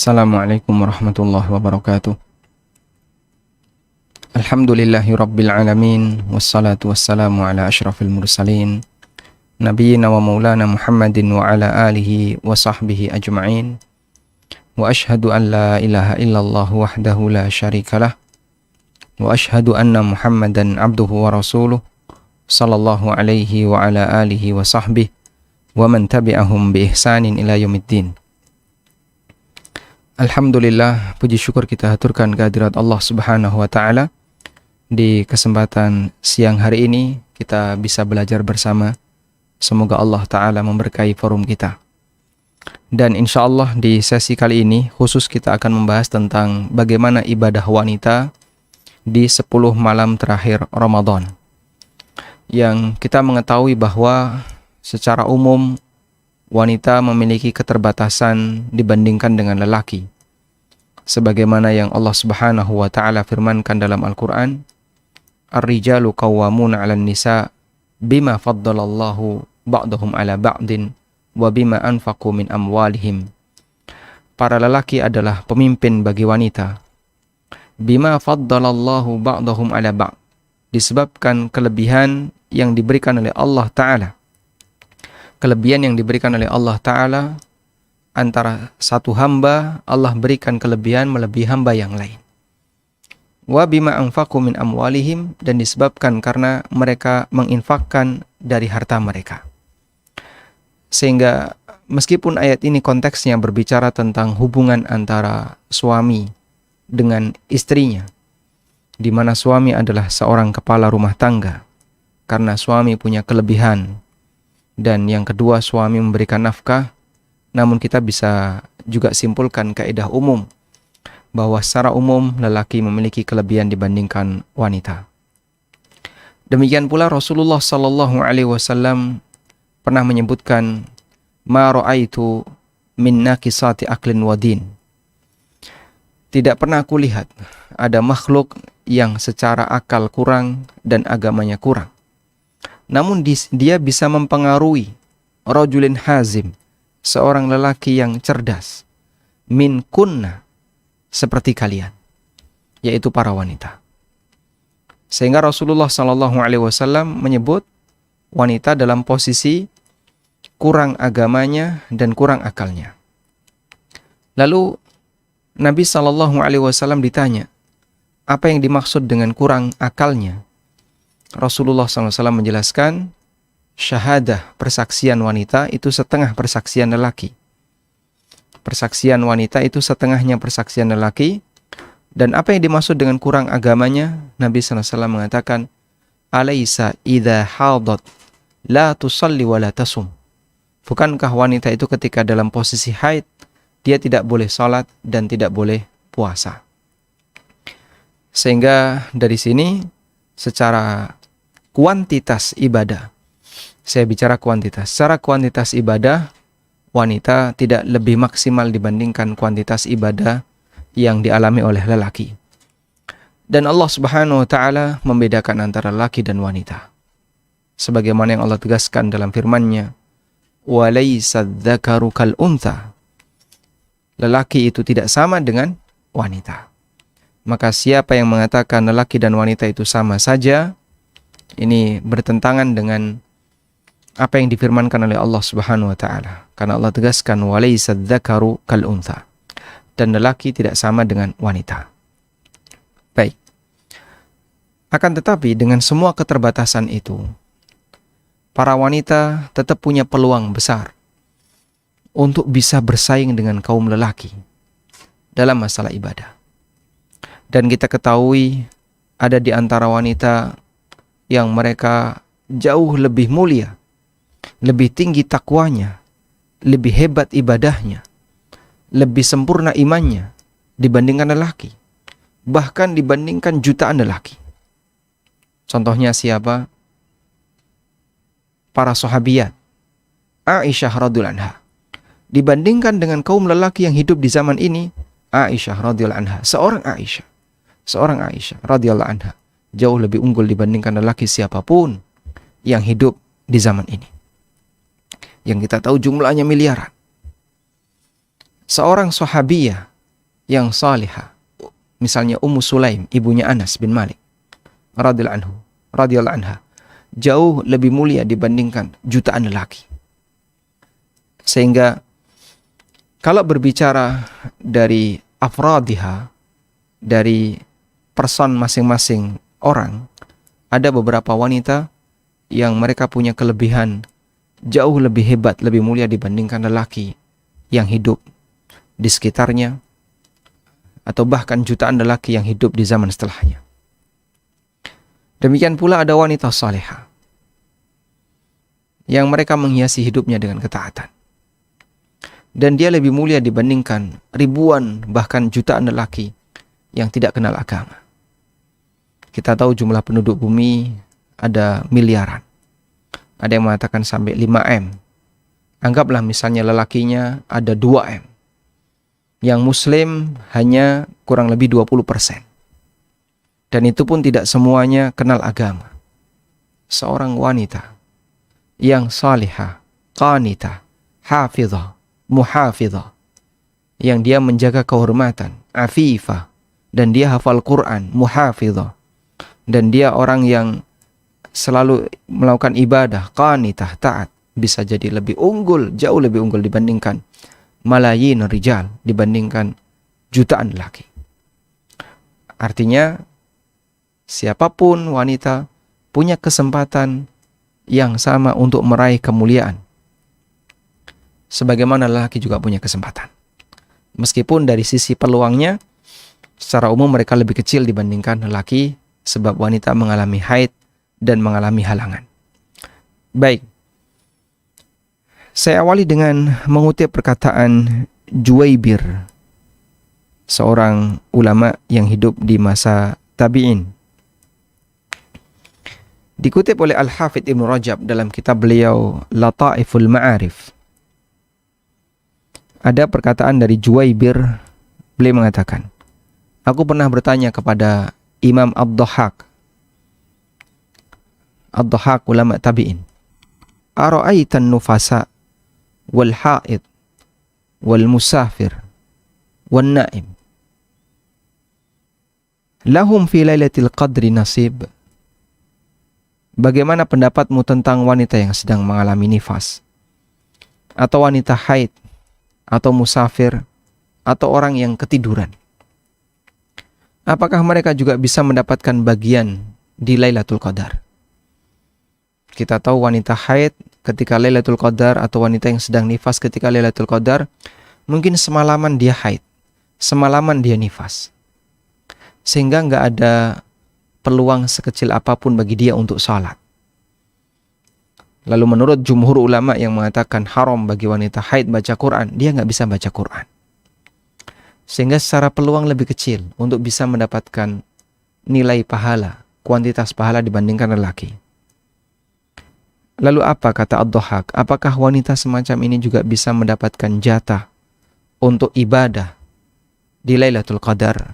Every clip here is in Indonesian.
Assalamualaikum warahmatullahi wabarakatuh. Alhamdulillahi rabbil alamin. Wassalatu wassalamu ala ashrafil mursalin Nabiyyina wa maulana Muhammadin wa ala alihi wa sahbihi ajma'in. Wa ashhadu an la ilaha illallah wahdahu la syarikalah. Wa ashhadu anna Muhammadan abduhu wa rasuluh sallallahu alaihi wa ala alihi wa sahbihi wa man tabi'ahum bi ihsanin ila yaumiddin. Alhamdulillah, puji syukur kita haturkan kehadirat Allah Subhanahu wa taala. Di kesempatan siang hari ini kita bisa belajar bersama. Semoga Allah taala memberkahi forum kita. Dan insya Allah di sesi kali ini khusus kita akan membahas tentang bagaimana ibadah wanita di 10 malam terakhir Ramadan. Yang kita mengetahui bahwa secara umum wanita memiliki keterbatasan dibandingkan dengan lelaki. Sebagaimana yang Allah Subhanahu wa taala firmankan dalam Al-Qur'an, "Ar-rijalu qawwamuna 'alan nisa bima faddalallahu ba'dahum 'ala ba'din wa bima anfaqu min amwalihim." Para lelaki adalah pemimpin bagi wanita. Bima faddalallahu ba'dahum 'ala ba'd. Disebabkan kelebihan yang diberikan oleh Allah taala. Kelebihan yang diberikan oleh Allah Ta'ala, antara satu hamba, Allah berikan kelebihan melebihi hamba yang lain. Wa bima anfaqu min amwalihim, dan disebabkan karena mereka menginfakkan dari harta mereka. Sehingga meskipun ayat ini konteksnya berbicara tentang hubungan antara suami dengan istrinya, di mana suami adalah seorang kepala rumah tangga, karena suami punya kelebihan, dan yang kedua suami memberikan nafkah, namun kita bisa juga simpulkan kaidah umum bahwa secara umum lelaki memiliki kelebihan dibandingkan wanita. Demikian pula Rasulullah sallallahu alaihi wasallam pernah menyebutkan, "Ma ra'aitu min naqisati aqlin wa din." Tidak pernah aku lihat ada makhluk yang secara akal kurang dan agamanya kurang. Namun dia bisa mempengaruhi rajulin hazim, seorang lelaki yang cerdas, min kunna, seperti kalian, yaitu para wanita. Sehingga Rasulullah SAW menyebut wanita dalam posisi kurang agamanya dan kurang akalnya. Lalu Nabi SAW ditanya, apa yang dimaksud dengan kurang akalnya? Rasulullah SAW menjelaskan, syahadah, persaksian wanita itu setengah persaksian lelaki. Persaksian wanita itu setengahnya persaksian lelaki. Dan apa yang dimaksud dengan kurang agamanya? Nabi SAW mengatakan, Alaysa idha hadat la tusalli wa la tasum. Bukankah wanita itu ketika dalam posisi haid, dia tidak boleh salat dan tidak boleh puasa. Sehingga dari sini secara kuantitas ibadah, saya bicara kuantitas, secara kuantitas ibadah, wanita tidak lebih maksimal dibandingkan kuantitas ibadah yang dialami oleh lelaki. Dan Allah Subhanahu wa taala membedakan antara lelaki dan wanita. Sebagaimana yang Allah tegaskan dalam firman-Nya, "Wa laysa dzakaru kal untha." Lelaki itu tidak sama dengan wanita. Maka siapa yang mengatakan lelaki dan wanita itu sama saja, ini bertentangan dengan apa yang difirmankan oleh Allah Subhanahu wa taala. Karena Allah tegaskan, "Walaysa dzakaru kal untha." Dan lelaki tidak sama dengan wanita. Baik. Akan tetapi dengan semua keterbatasan itu, para wanita tetap punya peluang besar untuk bisa bersaing dengan kaum lelaki dalam masalah ibadah. Dan kita ketahui ada di antara wanita yang mereka jauh lebih mulia, lebih tinggi takwanya, lebih hebat ibadahnya, lebih sempurna imannya dibandingkan lelaki, bahkan dibandingkan jutaan lelaki. Contohnya siapa? Para sahabiyat. Aisyah radhiyallahu anha. Dibandingkan dengan kaum lelaki yang hidup di zaman ini, Aisyah radhiyallahu anha, seorang Aisyah radhiyallahu anha jauh lebih unggul dibandingkan lelaki siapapun yang hidup di zaman ini. Yang kita tahu jumlahnya miliaran. Seorang sahabiyah yang salihah, misalnya Ummu Sulaim, ibunya Anas bin Malik radhiyallahu anha, jauh lebih mulia dibandingkan jutaan lelaki. Sehingga kalau berbicara dari afradiha, dari person masing-masing orang, ada beberapa wanita yang mereka punya kelebihan jauh lebih hebat, lebih mulia dibandingkan lelaki yang hidup di sekitarnya, atau bahkan jutaan lelaki yang hidup di zaman setelahnya. Demikian pula ada wanita salihah yang mereka menghiasi hidupnya dengan ketaatan. Dan dia lebih mulia dibandingkan ribuan bahkan jutaan lelaki yang tidak kenal agama. Kita tahu jumlah penduduk bumi ada miliaran. Ada yang mengatakan sampai 5M. Anggaplah misalnya lelakinya ada 2M. Yang muslim hanya kurang lebih 20%. Dan itu pun tidak semuanya kenal agama. Seorang wanita yang salihah, qanitah, hafizah, muhafizah, yang dia menjaga kehormatan, afifah, dan dia hafal Quran, muhafizah, dan dia orang yang selalu melakukan ibadah, qanitah, taat, bisa jadi lebih unggul, jauh lebih unggul dibandingkan malayin rijal, dibandingkan jutaan lelaki. Artinya siapapun wanita punya kesempatan yang sama untuk meraih kemuliaan, sebagaimana lelaki juga punya kesempatan. Meskipun dari sisi peluangnya, secara umum mereka lebih kecil dibandingkan lelaki, sebab wanita mengalami haid dan mengalami halangan. Baik, saya awali dengan mengutip perkataan Juwaybir, seorang ulama yang hidup di masa tabi'in. Dikutip oleh Al-Hafidh Ibnu Rajab dalam kitab beliau Lataiful Ma'arif. Ada perkataan dari Juwaybir, beliau mengatakan, aku pernah bertanya kepada Imam Ad-Dhahhak ulama tabi'in, ara'aitan nufasa wal haid wal musafir wal naim lahum fi lailatul qadri nasib. Bagaimana pendapatmu tentang wanita yang sedang mengalami nifas, atau wanita haid, atau musafir, atau orang yang ketiduran? Apakah mereka juga bisa mendapatkan bagian di Lailatul Qadar? Kita tahu wanita haid ketika Lailatul Qadar, atau wanita yang sedang nifas ketika Lailatul Qadar, mungkin semalaman dia haid, semalaman dia nifas, sehingga nggak ada peluang sekecil apapun bagi dia untuk salat. Lalu menurut jumhur ulama yang mengatakan haram bagi wanita haid baca Quran, dia nggak bisa baca Quran. Sehingga secara peluang lebih kecil untuk bisa mendapatkan nilai pahala, kuantitas pahala dibandingkan lelaki. Lalu apa kata Ad-Dhahhak? Apakah wanita semacam ini juga bisa mendapatkan jatah untuk ibadah di Lailatul Qadar?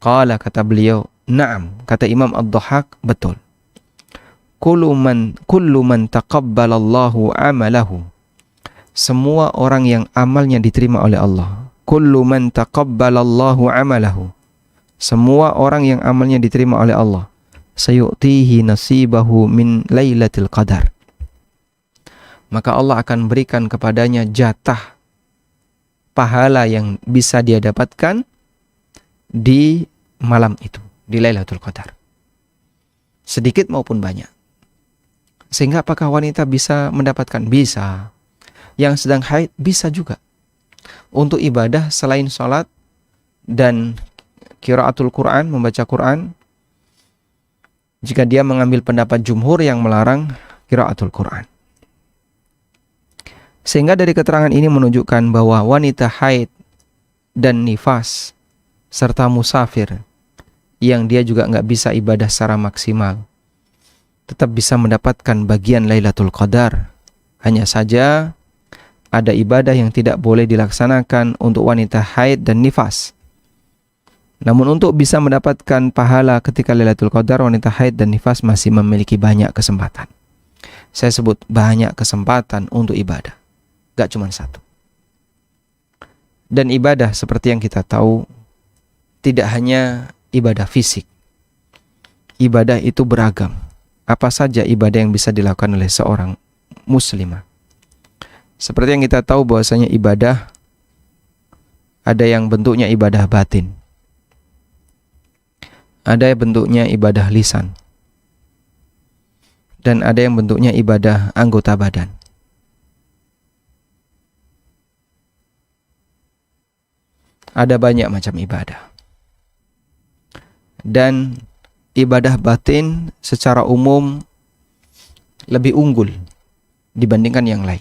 Qala, kata beliau, na'am, kata Imam Ad-Dhahhak, betul. Kullu man taqabbalallahu amalahu. Semua orang yang amalnya diterima oleh Allah. Kullu man taqabbalallahu amalahu. Semua orang yang amalnya diterima oleh Allah. Sayu'tihi nasibahu min lailatul qadar. Maka Allah akan berikan kepadanya jatah pahala yang bisa dia dapatkan di malam itu, di Lailatul Qadar, sedikit maupun banyak. Sehingga apakah wanita bisa mendapatkan? Bisa. Yang sedang haid bisa juga. Untuk ibadah selain sholat dan qiraatul Quran, membaca Quran, jika dia mengambil pendapat jumhur yang melarang qiraatul Quran. Sehingga dari keterangan ini menunjukkan bahwa wanita haid dan nifas serta musafir yang dia juga nggak bisa ibadah secara maksimal, tetap bisa mendapatkan bagian Lailatul Qadar. Hanya saja ada ibadah yang tidak boleh dilaksanakan untuk wanita haid dan nifas. Namun untuk bisa mendapatkan pahala ketika Lailatul Qadar, wanita haid dan nifas masih memiliki banyak kesempatan. Saya sebut banyak kesempatan untuk ibadah, gak cuma satu. Dan ibadah seperti yang kita tahu tidak hanya ibadah fisik. Ibadah itu beragam. Apa saja ibadah yang bisa dilakukan oleh seorang muslimah. Seperti yang kita tahu bahwasanya ibadah ada yang bentuknya ibadah batin. Ada yang bentuknya ibadah lisan. Dan ada yang bentuknya ibadah anggota badan. Ada banyak macam ibadah. Dan ibadah batin secara umum lebih unggul dibandingkan yang lain.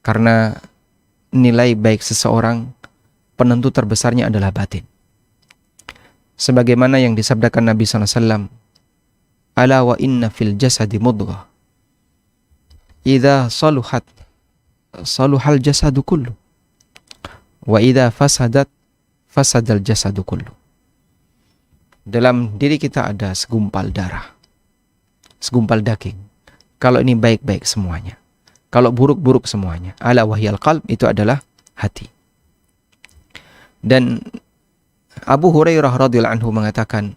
Karena nilai baik seseorang, penentu terbesarnya adalah batin. Sebagaimana yang disabdakan Nabi SAW, ala wa inna fil jasadi mudghah idza saluhat saluhal jasadu kullu wa idza fasadat fasadal jasadu kullu. Dalam diri kita ada segumpal darah, segumpal daging. Kalau ini baik-baik semuanya, kalau buruk-buruk semuanya. Ala wahyal qalb, itu adalah hati. Dan Abu Hurairah radhiyallahu anhu mengatakan,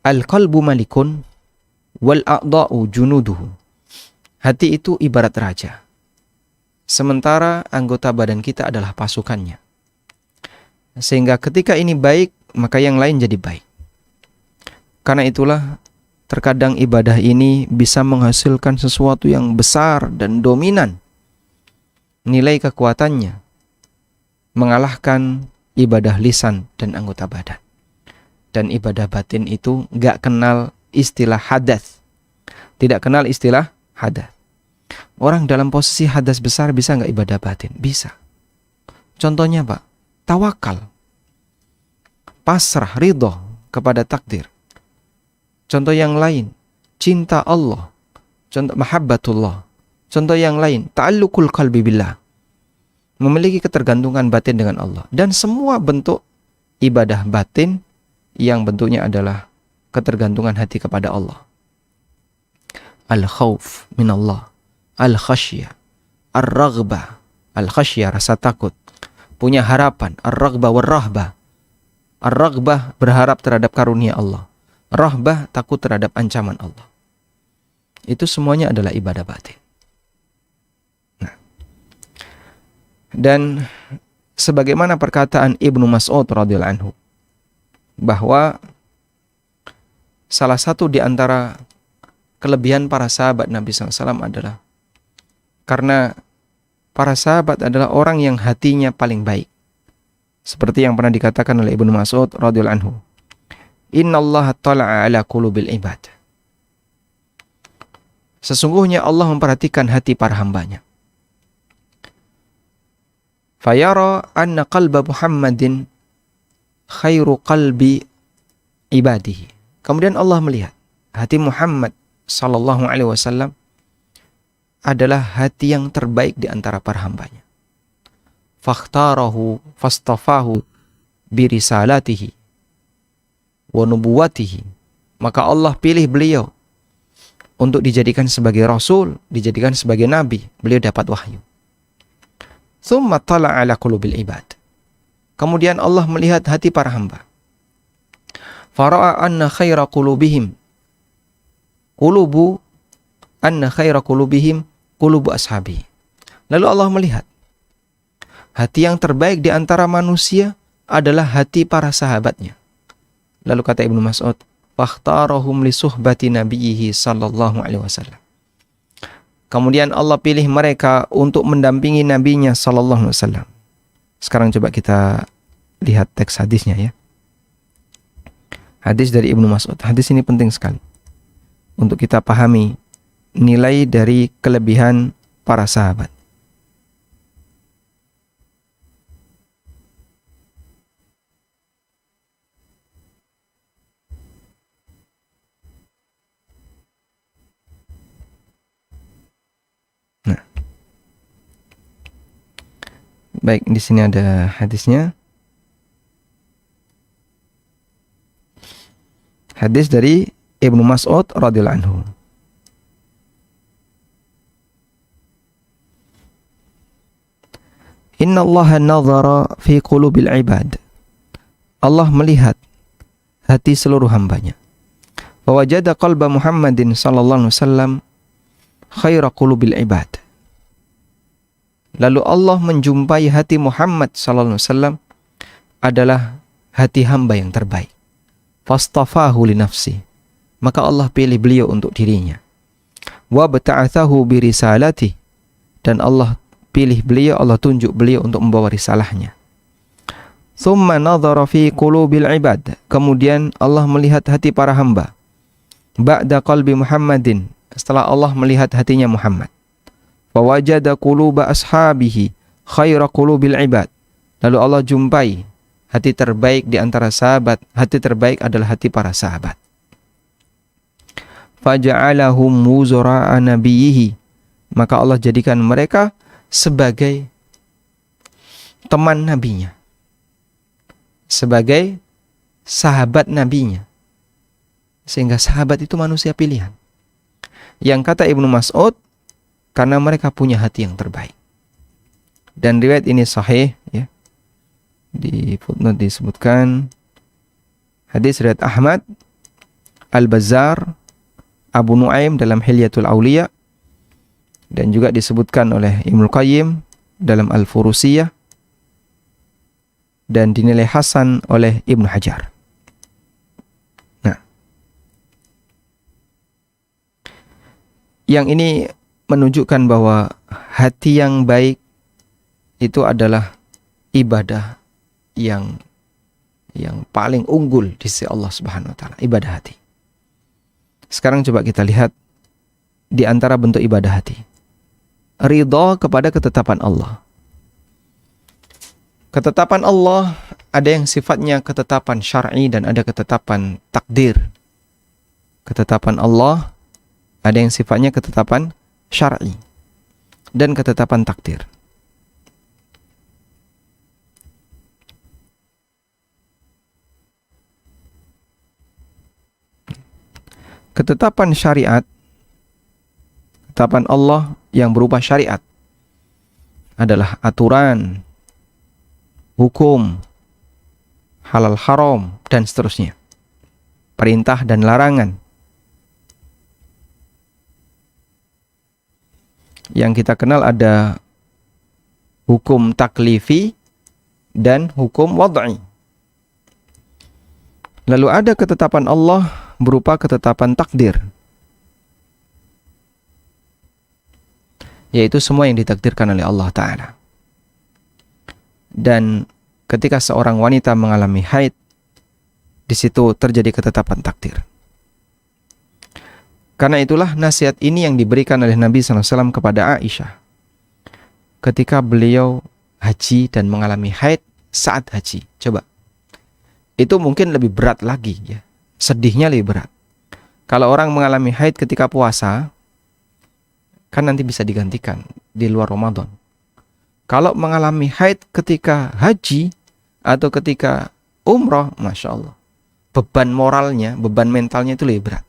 al-qalbu malikun wal a'dha'u junuduhu. Hati itu ibarat raja, sementara anggota badan kita adalah pasukannya. Sehingga ketika ini baik, maka yang lain jadi baik. Karena itulah terkadang ibadah ini bisa menghasilkan sesuatu yang besar dan dominan. Nilai kekuatannya mengalahkan ibadah lisan dan anggota badan. Dan ibadah batin itu gak kenal istilah hadas. Tidak kenal istilah hadas. Orang dalam posisi hadas besar bisa gak ibadah batin? Bisa. Contohnya Pak, tawakal, pasrah, ridho kepada takdir. Contoh yang lain, cinta Allah. Contoh mahabbatullah. Contoh yang lain, ta'alluqul qalbi billah. Memiliki ketergantungan batin dengan Allah. Dan semua bentuk ibadah batin yang bentuknya adalah ketergantungan hati kepada Allah. Al-khawf minallah, al-khasyah, ar-raghbah. Al-khasyah, rasa takut, punya harapan. Ar-raghbah war-rahbah. Ar-raghbah, berharap terhadap karunia Allah. Rahbah, takut terhadap ancaman Allah. Itu semuanya adalah ibadah batin. Nah. Dan sebagaimana perkataan Ibnu Mas'ud radhiyallahu anhu, bahwa salah satu di antara kelebihan para sahabat Nabi SAW adalah karena para sahabat adalah orang yang hatinya paling baik. Seperti yang pernah dikatakan oleh Ibnu Mas'ud radhiyallahu anhu, innallaha tala'a ala qulubil ibad. Sesungguhnya Allah memperhatikan hati para hambanya. Fayara anna qalba Muhammadin khairu qalbi ibadihi. Kemudian Allah melihat hati Muhammad sallallahu alaihi wasallam adalah hati yang terbaik di antara para hambanya. Fakhtarahu fastafahu birisalatihi wa nubuwatihi. Maka Allah pilih beliau untuk dijadikan sebagai rasul, dijadikan sebagai nabi. Beliau dapat wahyu. Tsumma tala'a ala qulubil ibad. Kemudian Allah melihat hati para hamba. Fara'a anna khaira qulubihim qulubu ashabi. Lalu Allah melihat hati yang terbaik di antara manusia adalah hati para sahabatnya. Lalu kata Ibnu Mas'ud, fakhtarahum li suhbati nabiyhi sallallahu alaihi wasallam. Kemudian Allah pilih mereka untuk mendampingi nabinya sallallahu alaihi wasallam. Sekarang coba kita lihat teks hadisnya ya. Hadis dari Ibnu Mas'ud. Hadis ini penting sekali untuk kita pahami nilai dari kelebihan para sahabat. Baik, di sini ada hadisnya. Hadis dari Ibnu Mas'ud radhiyallahu anhu. Inna Allah nazara fi qulubil ibad. Allah melihat hati seluruh hambanya. Wa wajada qalba Muhammadin sallallahu alaihi wasallam khaira qulubil ibad. Lalu Allah menjumpai hati Muhammad sallallahu alaihi wasallam adalah hati hamba yang terbaik. Fastafahu li nafsi. Maka Allah pilih beliau untuk dirinya. Wa bata'athahu bi risalati. Dan Allah pilih beliau, Allah tunjuk beliau untuk membawa risalahnya. Thumma nadhara fi qulubil ibad. Kemudian Allah melihat hati para hamba. Ba'da qalbi Muhammadin. Setelah Allah melihat hatinya Muhammad. Wa wajada quluba ashabihi khaira qulubil ibad. Lalu Allah jumpai hati terbaik di antara sahabat. Hati terbaik adalah hati para sahabat. Faja'alahum wuzara'a nabiyhi. Maka Allah jadikan mereka sebagai teman nabinya, sebagai sahabat nabinya. Sehingga sahabat itu manusia pilihan. Yang kata Ibnu Mas'ud, karena mereka punya hati yang terbaik. Dan riwayat ini sahih, ya. Di footnote disebutkan hadis riwayat Ahmad, Al-Bazzar, Abu Nuaim dalam Hilyatul Auliya, dan juga disebutkan oleh Ibnu Qayyim dalam Al-Furusiyah, dan dinilai hasan oleh Ibnu Hajar. Nah, yang ini menunjukkan bahwa hati yang baik itu adalah ibadah yang paling unggul di sisi Allah Subhanahu wa taala, ibadah hati. Sekarang coba kita lihat di antara bentuk ibadah hati. Ridha kepada ketetapan Allah. Ketetapan Allah ada yang sifatnya ketetapan syar'i dan ada ketetapan takdir. Ketetapan Allah ada yang sifatnya ketetapan syar'i dan ketetapan takdir. Ketetapan syariat, ketetapan Allah yang berupa syariat adalah aturan, hukum, halal haram, dan seterusnya. Perintah dan larangan. Yang kita kenal ada hukum taklifi dan hukum wad'i. Lalu ada ketetapan Allah berupa ketetapan takdir, yaitu semua yang ditakdirkan oleh Allah Ta'ala. Dan ketika seorang wanita mengalami haid, di situ terjadi ketetapan takdir. Karena itulah nasihat ini yang diberikan oleh Nabi SAW kepada Aisyah ketika beliau haji dan mengalami haid saat haji. Coba, itu mungkin lebih berat lagi, ya. Sedihnya lebih berat. Kalau orang mengalami haid ketika puasa, kan nanti bisa digantikan di luar Ramadan. Kalau mengalami haid ketika haji atau ketika umrah, Masya Allah, beban moralnya, beban mentalnya itu lebih berat.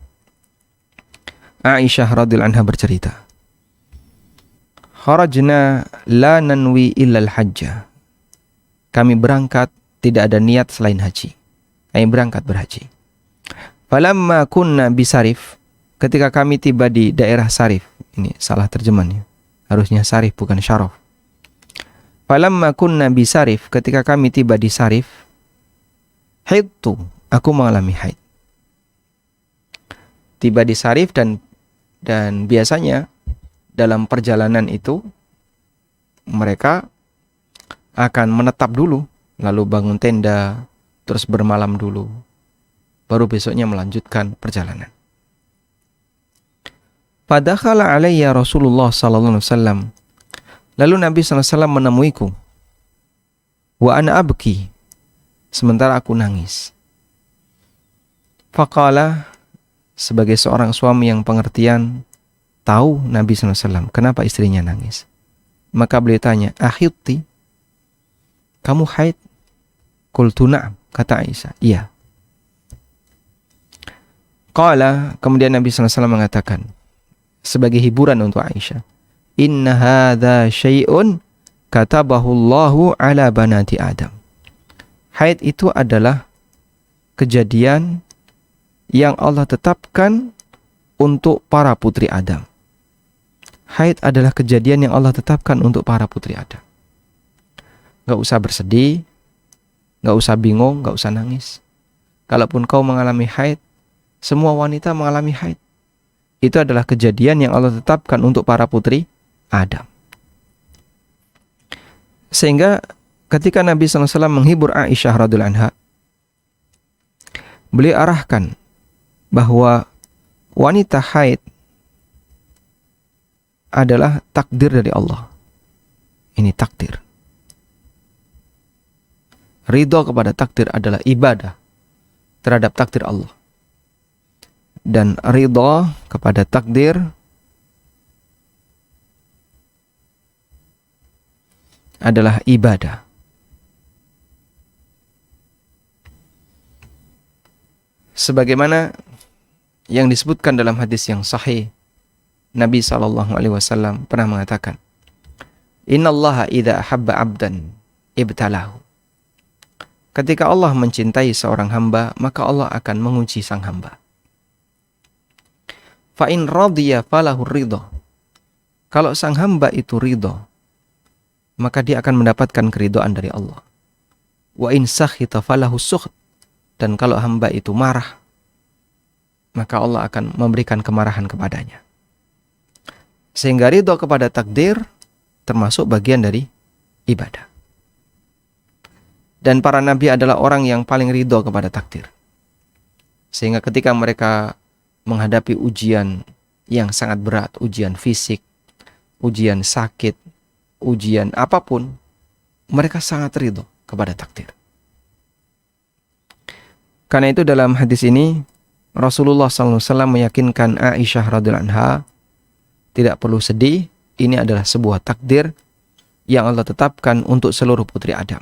Aisyah radhiyallahu anha bercerita, kharajna la nanwi illal hajjah. Kami berangkat tidak ada niat selain haji. Kami berangkat berhaji. Falamma kunna bisarif, ketika kami tiba di daerah Sarif. Ini salah terjemahannya. Harusnya Sarif bukan Syaraf. Falamma kunna bisarif, ketika kami tiba di Sarif, haidtu, aku mengalami haid. Tiba di Sarif dan biasanya dalam perjalanan itu mereka akan menetap dulu, lalu bangun tenda, terus bermalam dulu, baru besoknya melanjutkan perjalanan. Fadakhala alayya Rasulullah sallallahu alaihi wasallam. Lalu Nabi sallallahu alaihi wasallam menemuiku. Wa ana abki, sementara aku nangis. Faqala, sebagai seorang suami yang pengertian, tahu Nabi sallallahu alaihi wasallam kenapa istrinya nangis. Maka beliau tanya, "Ahidti? Kamu haid?" Qultu na'am, kata Aisyah, "Iya." Qala, kemudian Nabi sallallahu alaihi wasallam mengatakan sebagai hiburan untuk Aisyah, "Inna hadza syai'un katabahullahu ala banati Adam. Haid itu adalah kejadian yang Allah tetapkan untuk para putri Adam. Haid adalah kejadian yang Allah tetapkan untuk para putri Adam. Gak usah bersedih, gak usah bingung, gak usah nangis. Kalaupun kau mengalami haid, semua wanita mengalami haid. Itu adalah kejadian yang Allah tetapkan untuk para putri Adam. Sehingga ketika Nabi SAW menghibur Aisyah radhiyallahu anha, beliau arahkan bahwa wanita haid adalah takdir dari Allah. Ini takdir. Ridho kepada takdir adalah ibadah terhadap takdir Allah. Dan ridho kepada takdir adalah ibadah. Sebagaimana yang disebutkan dalam hadis yang sahih, Nabi SAW pernah mengatakan, Innallaha idza ahabba abdan ibtalahu. Ketika Allah mencintai seorang hamba, maka Allah akan menguji sang hamba. Fa in radiya falahu ridho. Kalau sang hamba itu ridho, maka dia akan mendapatkan keridhaan dari Allah. Wa in sakhita falahu sukht. Dan kalau hamba itu marah, maka Allah akan memberikan kemarahan kepadanya. Sehingga ridho kepada takdir termasuk bagian dari ibadah. Dan para nabi adalah orang yang paling ridho kepada takdir. Sehingga ketika mereka menghadapi ujian yang sangat berat, ujian fisik, ujian sakit, ujian apapun, mereka sangat ridho kepada takdir. Karena itu dalam hadis ini, Rasulullah SAW meyakinkan Aisyah radhiyallahu anha tidak perlu sedih, ini adalah sebuah takdir yang Allah tetapkan untuk seluruh putri Adam.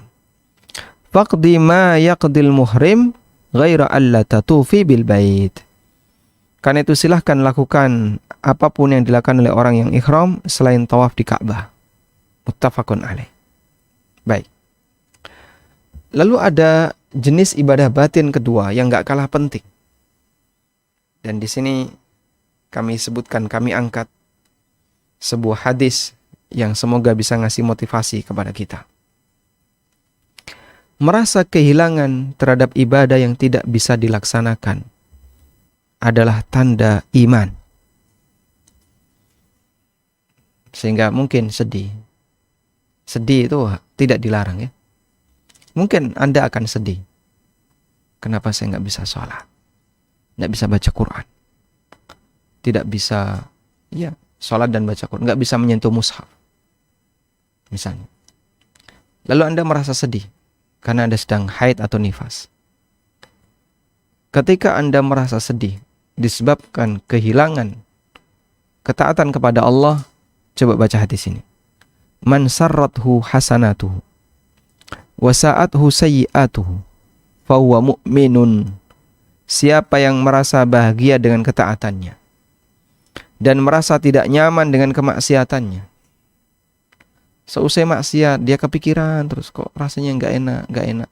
Faqdi ma yaqdil muhrim ghaira alla tatufi bil bait. Karena itu silahkan lakukan apapun yang dilakukan oleh orang yang ihram selain tawaf di Ka'bah. Muttafaqun alaih. Baik. Lalu ada jenis ibadah batin kedua yang gak kalah penting. Dan di sini kami sebutkan, kami angkat sebuah hadis yang semoga bisa ngasih motivasi kepada kita. Merasa kehilangan terhadap ibadah yang tidak bisa dilaksanakan adalah tanda iman. Sehingga mungkin sedih. Sedih itu tidak dilarang ya. Mungkin Anda akan sedih. Kenapa saya nggak bisa sholat? Nggak bisa baca Quran? Tidak bisa sholat dan baca Quran. Nggak bisa menyentuh mushaf. Misalnya. Lalu Anda merasa sedih karena Anda sedang haid atau nifas. Ketika Anda merasa sedih disebabkan kehilangan ketaatan kepada Allah, coba baca hadis ini. Man sarrathu hasanatuhu wa sa'athu sayyi'atuhu fa huwa mu'minun. Siapa yang merasa bahagia dengan ketaatannya dan merasa tidak nyaman dengan kemaksiatannya, seusai maksiat dia kepikiran terus, kok rasanya nggak enak.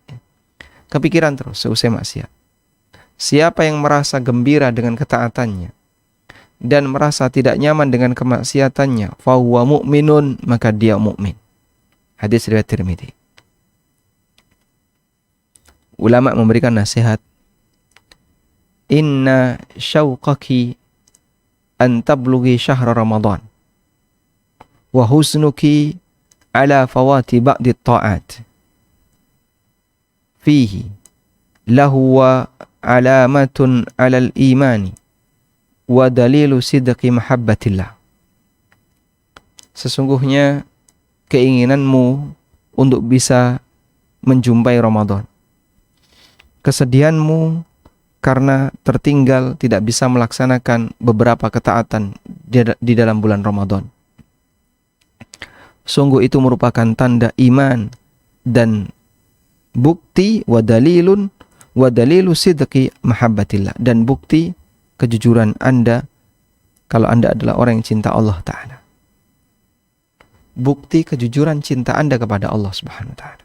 Kepikiran terus seusai maksiat. Siapa yang merasa gembira dengan ketaatannya dan merasa tidak nyaman dengan kemaksiatannya, fa huwa mu'minun, maka dia mukmin. Hadis riwayat Tirmidzi. Ulama memberikan nasihat, inna syauqaki an tablughi syahra Ramadan wa husnuki ala fawati ba'di ta'at fihi lahu wa alamatun alal imani wa dalilu sidqi mahabbatillah. Sesungguhnya keinginanmu untuk bisa menjumpai Ramadan, kesedihanmu karena tertinggal tidak bisa melaksanakan beberapa ketaatan di dalam bulan Ramadan, sungguh itu merupakan tanda iman dan bukti wa dalilu sidqi mahabbatillah, dan bukti kejujuran Anda kalau Anda adalah orang yang cinta Allah Ta'ala. bukti kejujuran cinta Anda kepada Allah Subhanahu wa taala.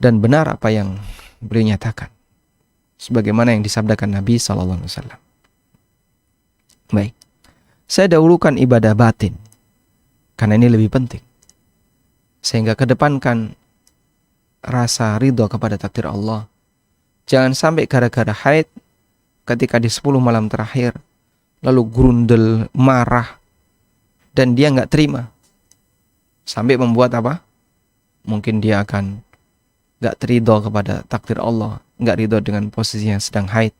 Dan benar apa yang beliau nyatakan, sebagaimana yang disabdakan Nabi sallallahu alaihi wasallam. Baik. Saya dahulukan ibadah batin karena ini lebih penting. Sehingga kedepankan rasa ridho kepada takdir Allah. Jangan sampai gara-gara haid ketika di 10 malam terakhir lalu grundel, marah, dan dia nggak terima. Sampai membuat apa? Mungkin dia akan nggak ridho kepada takdir Allah, nggak ridho dengan posisinya sedang haid.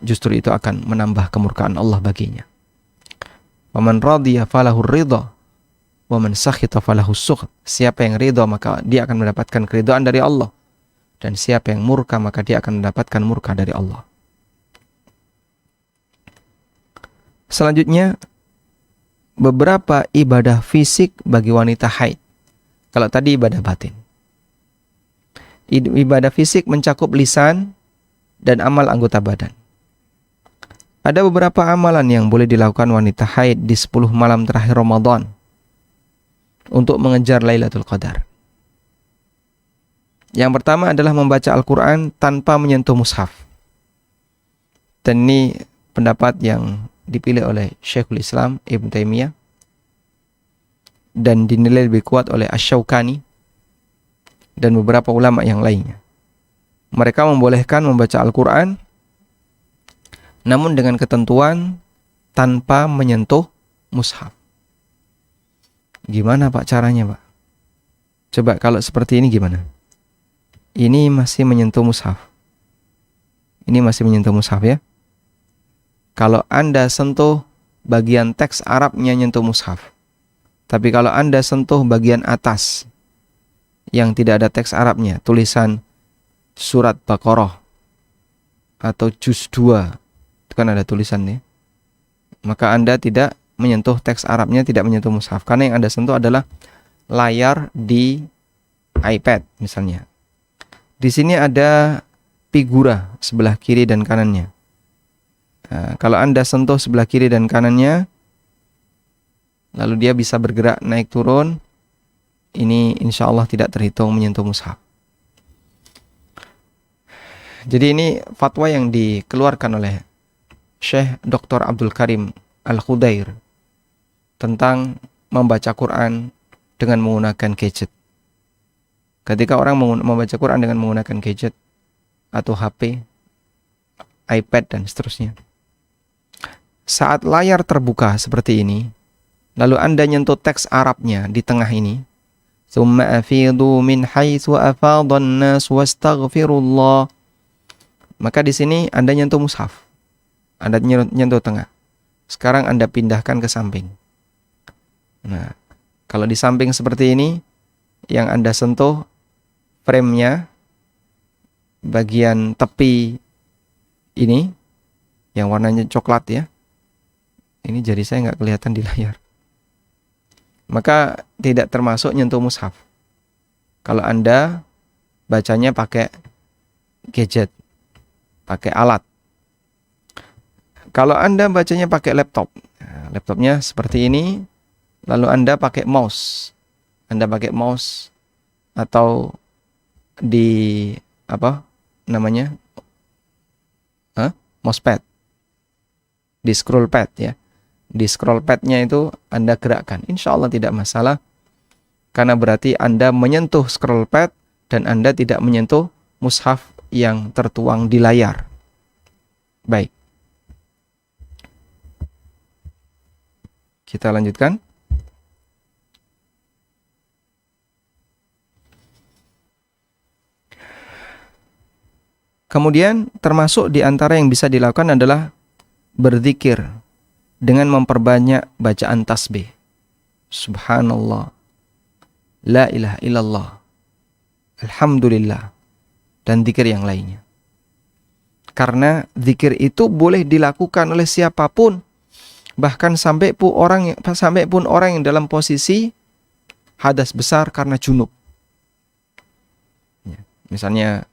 Justru itu akan menambah kemurkaan Allah baginya. Waman radiya falahu ridha, waman sakhita falahu sukht. Siapa yang ridho maka dia akan mendapatkan keridhaan dari Allah, dan siapa yang murka maka dia akan mendapatkan murka dari Allah. Selanjutnya, beberapa ibadah fisik bagi wanita haid. Kalau tadi ibadah batin. Ibadah fisik mencakup lisan dan amal anggota badan. Ada beberapa amalan yang boleh dilakukan wanita haid di 10 malam terakhir Ramadan untuk mengejar Lailatul Qadar. Yang pertama adalah membaca Al-Quran tanpa menyentuh mushaf. Dan ini pendapat yang dipilih oleh Syekhul Islam Ibn Taimiyah dan dinilai lebih kuat oleh Asy-Syaukani dan beberapa ulama yang lainnya. Mereka membolehkan membaca Al-Quran namun dengan ketentuan tanpa menyentuh mushaf. Gimana Pak caranya Pak? Coba kalau seperti ini gimana? Ini masih menyentuh mushaf. Ini masih menyentuh mushaf ya. Kalau Anda sentuh bagian teks Arabnya nyentuh mushaf. Tapi kalau Anda sentuh bagian atas yang tidak ada teks Arabnya, tulisan surat Baqarah atau juz 2, itu kan ada tulisannya. Maka Anda tidak menyentuh teks Arabnya, tidak menyentuh mushaf. Karena yang Anda sentuh adalah layar di iPad misalnya. Di sini ada figura sebelah kiri dan kanannya. Nah, kalau Anda sentuh sebelah kiri dan kanannya, lalu dia bisa bergerak naik turun, ini insya Allah tidak terhitung menyentuh mushaf. Jadi ini fatwa yang dikeluarkan oleh Syekh Dr. Abdul Karim Al-Khudair tentang membaca Quran dengan menggunakan gadget. Ketika orang membaca Quran dengan menggunakan gadget atau HP, iPad dan seterusnya, saat layar terbuka seperti ini, lalu Anda nyentuh teks Arabnya di tengah ini, "Tsumma afidu min haitsu afadhan nas wastaghfirullah." Maka di sini Anda nyentuh mushaf. Anda nyentuh tengah. Sekarang Anda pindahkan ke samping. Nah, kalau di samping seperti ini, yang Anda sentuh frame-nya, bagian tepi ini, yang warnanya coklat ya. Ini jari saya nggak kelihatan di layar. Maka tidak termasuk nyentuh mushaf. Kalau Anda bacanya pakai gadget, pakai alat. Kalau Anda bacanya pakai laptop, nah, laptopnya seperti ini, lalu Anda pakai mouse. Anda pakai mouse atau di apa namanya? Mousepad. Di scroll pad ya. Di scroll pad-nya itu Anda gerakkan. Insya Allah tidak masalah. Karena berarti Anda menyentuh scroll pad dan Anda tidak menyentuh mushaf yang tertuang di layar. Baik. Kita lanjutkan. Kemudian termasuk di antara yang bisa dilakukan adalah berzikir dengan memperbanyak bacaan tasbih. Subhanallah, la ilaha illallah, alhamdulillah, dan zikir yang lainnya. Karena zikir itu boleh dilakukan oleh siapapun, bahkan sampai pun orang yang dalam posisi hadas besar karena junub. Misalnya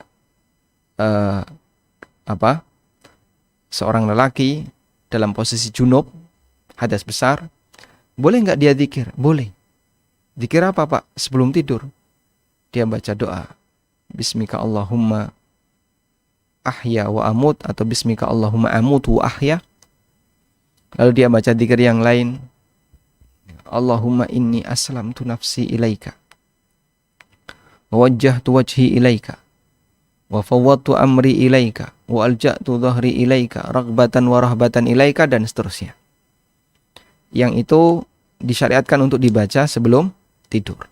seorang lelaki dalam posisi junub, hadas besar, Boleh nggak dia zikir? Boleh. Zikir apa Pak? Sebelum tidur. Dia baca doa. Bismika Allahumma ahya wa amut, atau Bismika Allahumma amut wa ahya. Lalu dia baca zikir yang lain. Allahumma inni aslamtu nafsi ilaika. Wa wajjahtu wajhi ilaika. Wa fawwadtu amri ilaika. Wa alja'tu dhahri ilaika. Raghbatan wa rahbatan ilaika, dan seterusnya. Yang itu disyariatkan untuk dibaca sebelum tidur.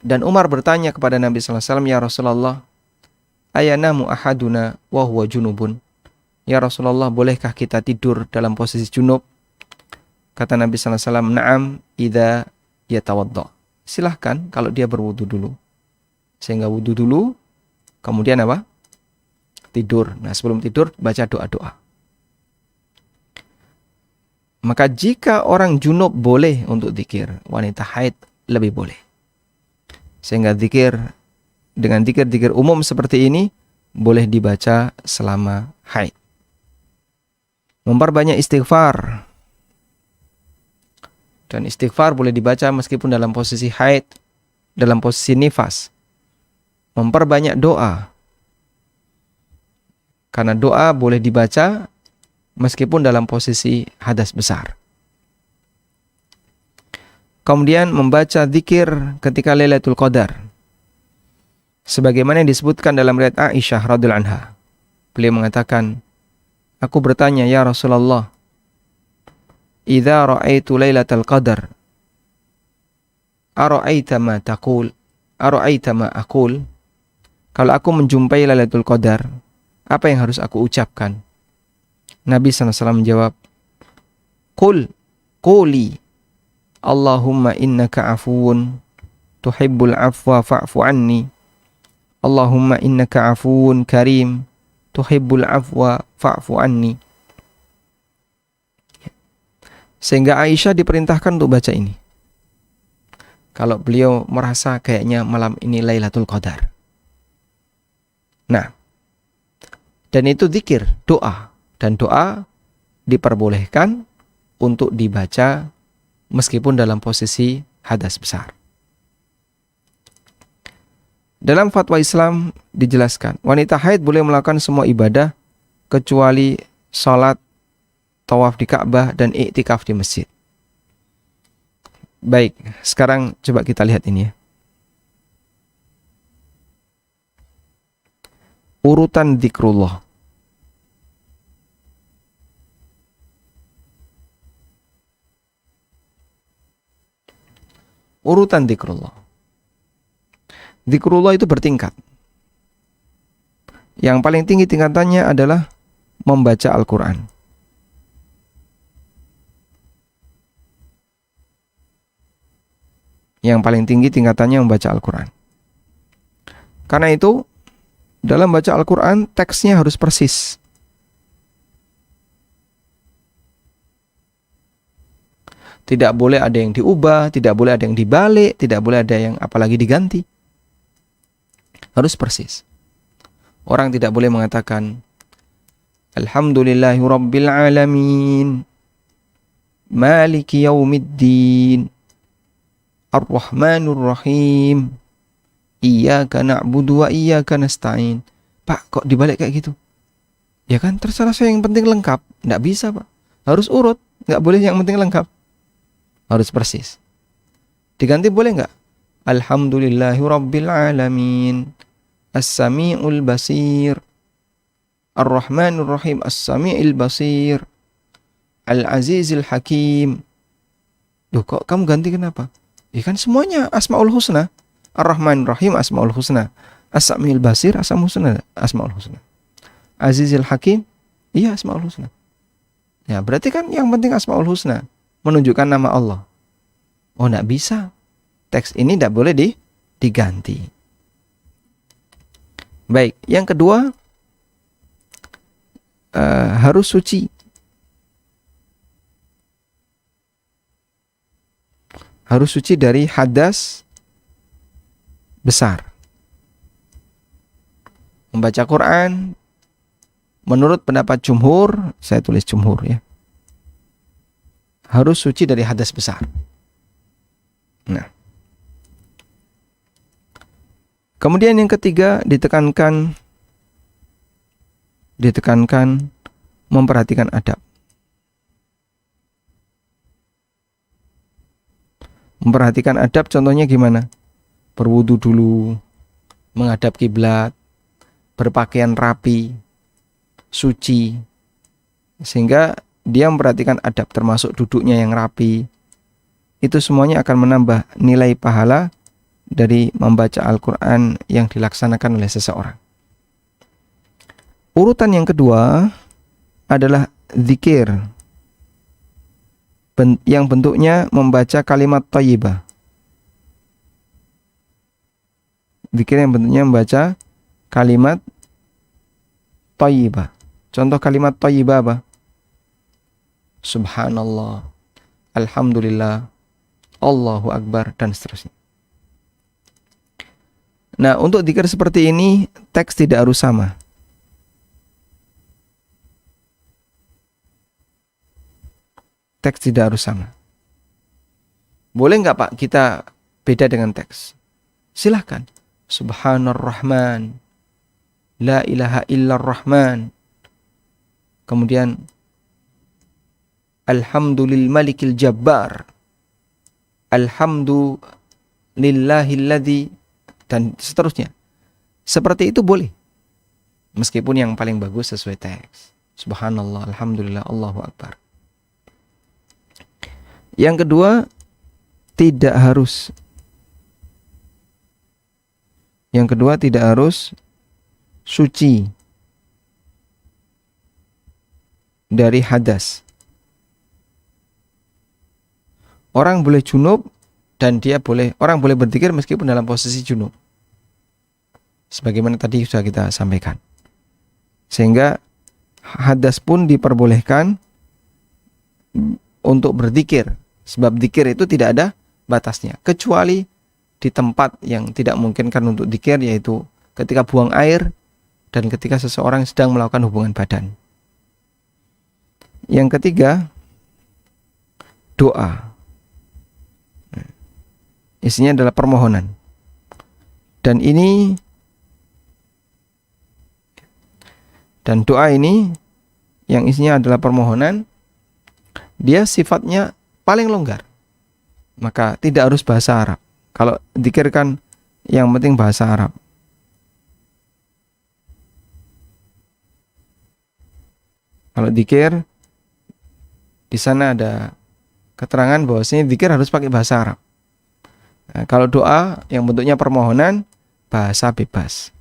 Dan Umar bertanya kepada Nabi sallallahu alaihi wasallam, "Ya Rasulullah, ayanamu ahaduna wa huwa junubun?" Ya Rasulullah, bolehkah kita tidur dalam posisi junub? Kata Nabi sallallahu alaihi wasallam, "Na'am idza yatawadda." Silahkan kalau dia berwudu dulu. Sehingga wudu dulu, kemudian apa? Tidur. Nah, sebelum tidur baca doa-doa. Maka jika orang junub boleh untuk zikir, wanita haid lebih boleh. Sehingga dengan zikir-zikir umum seperti ini boleh dibaca selama haid. Memperbanyak istighfar. Dan istighfar boleh dibaca meskipun dalam posisi haid, dalam posisi nifas. Memperbanyak doa. Karena doa boleh dibaca meskipun dalam posisi hadas besar. Kemudian membaca zikir ketika Lailatul Qadar. Sebagaimana yang disebutkan dalam riwayat Aisyah radhiyallahu anha. Beliau mengatakan, "Aku bertanya, ya Rasulullah, idza ra'aitu Lailatul Qadar, ara'aita ma taqul? Ara'aita ma aqul?" Kalau aku menjumpai Lailatul Qadar, apa yang harus aku ucapkan? Nabi SAW menjawab, Quli Allahumma innaka afuun tuhibbul afwa fa'fu anni. Allahumma innaka afuun karim tuhibbul afwa fa'fu anni. Sehingga Aisyah diperintahkan untuk baca ini. Kalau beliau merasa kayaknya malam ini Lailatul Qadar. Nah, dan itu zikir, doa. Dan doa diperbolehkan untuk dibaca meskipun dalam posisi hadas besar. Dalam fatwa Islam dijelaskan, wanita haid boleh melakukan semua ibadah kecuali salat, tawaf di Ka'bah, dan iktikaf di masjid. Baik, sekarang coba kita lihat ini ya. Urutan zikrullah. Urutan zikrullah. Zikrullah itu bertingkat. Yang paling tinggi tingkatannya adalah membaca Al-Quran. Yang paling tinggi tingkatannya membaca Al-Quran. Karena itu, dalam baca Al-Quran, teksnya harus persis. Tidak boleh ada yang diubah, tidak boleh ada yang dibalik, tidak boleh ada yang apalagi diganti. Harus persis. Orang tidak boleh mengatakan Alhamdulillahi Rabbil Alamin, Maliki Yaumiddin, Ar-Rahmanur Rahim, Iyyaka na'budu wa iyyaka nasta'in. Pak, kok dibalik kayak gitu? Ya kan, terserah saya, yang penting lengkap. Nggak bisa, Pak. Harus urut, nggak boleh yang penting lengkap. Harus persis. Diganti boleh nggak? Alhamdulillahi Rabbil Alamin, As-Sami'ul Basir, Ar-Rahmanur Rahim, As-Sami'il Basir, Al-Azizil Hakim. Loh, kok kamu ganti kenapa? Ya kan semuanya Asma'ul Husna. Ar-Rahmanur Rahim, Asma'ul Husna. As-Sami'il Basir, Asma'ul Husna. Asma'ul Husna. Azizil Hakim, iya Asma'ul Husna. Ya, berarti kan yang penting Asma'ul Husna, menunjukkan nama Allah. Oh, enggak bisa. Teks ini enggak boleh diganti. Baik, yang kedua, harus suci. Harus suci dari hadas besar. Membaca Quran, menurut pendapat jumhur, saya tulis jumhur ya, harus suci dari hadas besar. Nah, kemudian yang ketiga ditekankan memperhatikan adab. Memperhatikan adab contohnya gimana? Berwudu dulu, menghadap kiblat, berpakaian rapi, suci, sehingga dia memperhatikan adab termasuk duduknya yang rapi. Itu semuanya akan menambah nilai pahala dari membaca Al-Quran yang dilaksanakan oleh seseorang. Urutan yang kedua adalah zikir yang bentuknya membaca kalimat thayyibah. Zikir yang bentuknya membaca kalimat thayyibah. Contoh kalimat thayyibah apa? Subhanallah, Alhamdulillah, Allahu Akbar, dan seterusnya. Nah, untuk zikir seperti ini, teks tidak harus sama. Teks tidak harus sama. Boleh nggak Pak kita beda dengan teks? Silahkan. Subhanarrahman, La ilaha illarrahman. Kemudian Alhamdulil malikil jabbar, Alhamdulillahilladzi, dan seterusnya. Seperti itu boleh. Meskipun yang paling bagus sesuai teks. Subhanallah, Alhamdulillah, Allahu Akbar. Yang kedua, tidak harus. Yang kedua, tidak harus suci dari hadas. Orang boleh junub dan orang boleh berzikir meskipun dalam posisi junub. Sebagaimana tadi sudah kita sampaikan. Sehingga hadas pun diperbolehkan untuk berzikir. Sebab zikir itu tidak ada batasnya. Kecuali di tempat yang tidak memungkinkan untuk zikir, yaitu ketika buang air dan ketika seseorang sedang melakukan hubungan badan. Yang ketiga, doa. Isinya adalah permohonan. Dan doa ini yang isinya adalah permohonan, dia sifatnya paling longgar. Maka tidak harus bahasa Arab. Kalau zikir kan yang penting bahasa Arab. Kalau zikir di sana ada keterangan bahwasanya zikir harus pakai bahasa Arab. Nah, kalau doa yang bentuknya permohonan, bahasa bebas.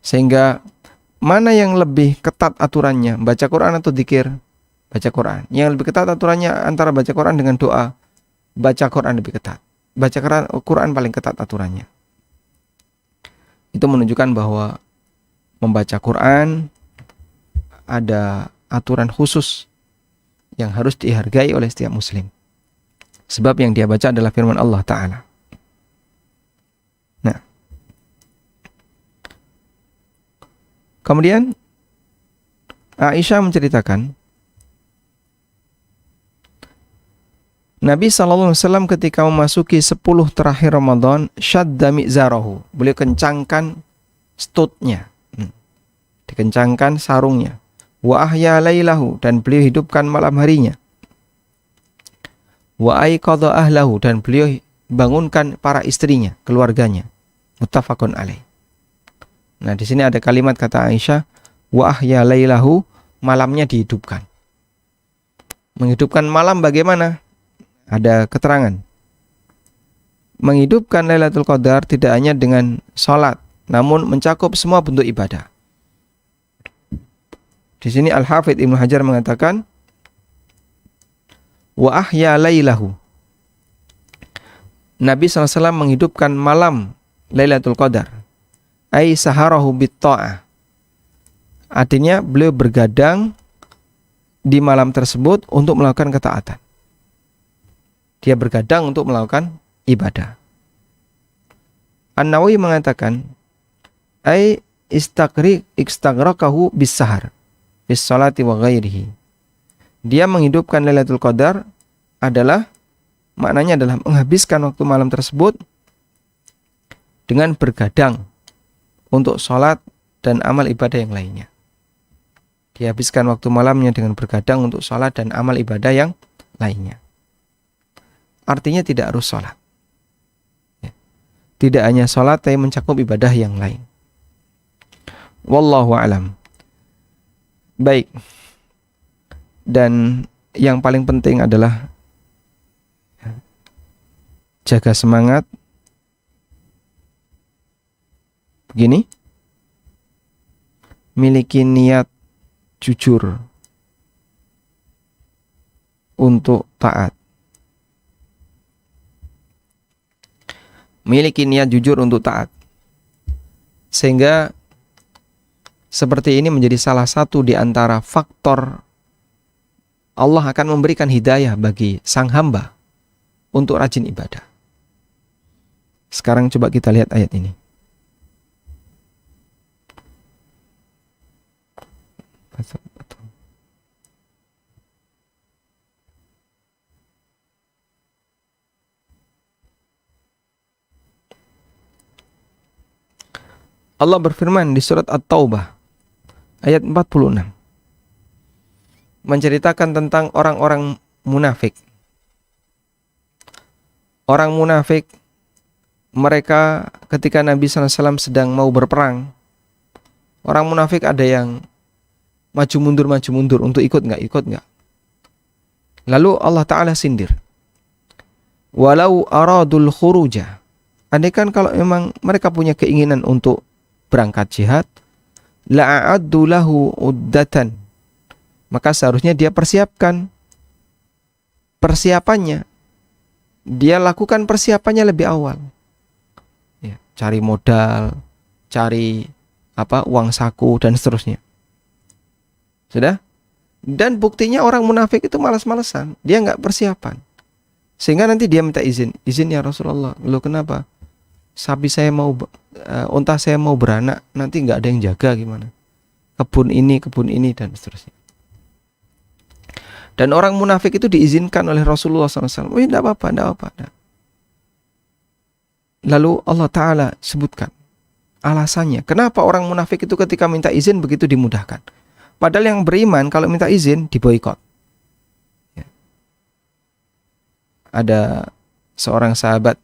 Sehingga mana yang lebih ketat aturannya, baca Quran atau zikir? Baca Quran. Yang lebih ketat aturannya antara baca Quran dengan doa, baca Quran lebih ketat. Baca Quran paling ketat aturannya. Itu menunjukkan bahwa membaca Quran ada aturan khusus yang harus dihargai oleh setiap muslim. Sebab yang dia baca adalah firman Allah Ta'ala. Nah, kemudian Aisyah menceritakan Nabi SAW ketika memasuki 10 terakhir Ramadan, syadda mi'zarahu, beliau kencangkan stutnya, dikencangkan sarungnya. Wa ahya lailahu, dan beliau hidupkan malam harinya. Wa aiqadha ahlahu, dan beliau bangunkan para istrinya, keluarganya. Muttafaqun alaih. Nah, di sini ada kalimat kata Aisyah, wa ahya lailahu, malamnya dihidupkan. Menghidupkan malam bagaimana? Ada keterangan. Menghidupkan Lailatul Qadar tidak hanya dengan salat, namun mencakup semua bentuk ibadah. Di sini Al-Hafidz Ibnu Hajar mengatakan, wa ahya lailahu. Nabi SAW menghidupkan malam Lailatul Qadar. Ai saharahu bit-ta'ah. Artinya beliau bergadang di malam tersebut untuk melakukan ketaatan. Dia bergadang untuk melakukan ibadah. An-Nawawi mengatakan, ai istagraqahu bis-sahar. bis salati wa ghairihi. Dia menghidupkan Lailatul Qadar adalah maknanya adalah menghabiskan waktu malam tersebut dengan bergadang untuk sholat dan amal ibadah yang lainnya. Dihabiskan waktu malamnya dengan bergadang untuk sholat dan amal ibadah yang lainnya. Artinya tidak harus sholat. Tidak hanya sholat, tapi mencakup ibadah yang lain. Wallahu a'lam. Baik. Dan yang paling penting adalah jaga semangat. Begini. Miliki niat jujur untuk taat. Miliki niat jujur untuk taat. Sehingga seperti ini menjadi salah satu di antara faktor Allah akan memberikan hidayah bagi sang hamba untuk rajin ibadah. Sekarang coba kita lihat ayat ini. Allah berfirman di surat At-Taubah ayat 46, menceritakan tentang orang-orang munafik. Orang munafik, mereka ketika Nabi SAW sedang mau berperang, orang munafik ada yang maju mundur untuk ikut nggak. Lalu Allah Ta'ala sindir. Walau aradul khuruja. Andaikan kalau memang mereka punya keinginan untuk berangkat jihad, la'addu lahu uddatan. Maka seharusnya dia persiapannya. Dia lakukan persiapannya lebih awal. Ya, cari modal, cari uang saku dan seterusnya. Sudah? Dan buktinya orang munafik itu malas-malesan. Dia nggak persiapan. Sehingga nanti dia minta izin. Izin ya Rasulullah. Loh kenapa? Sapi saya unta saya mau beranak, nanti nggak ada yang jaga gimana? Kebun ini dan seterusnya. Dan orang munafik itu diizinkan oleh Rasulullah SAW. Oh, tidak apa-apa. Lalu Allah Ta'ala sebutkan alasannya. Kenapa orang munafik itu ketika minta izin begitu dimudahkan? Padahal yang beriman kalau minta izin diboikot. Ya. Ada seorang sahabat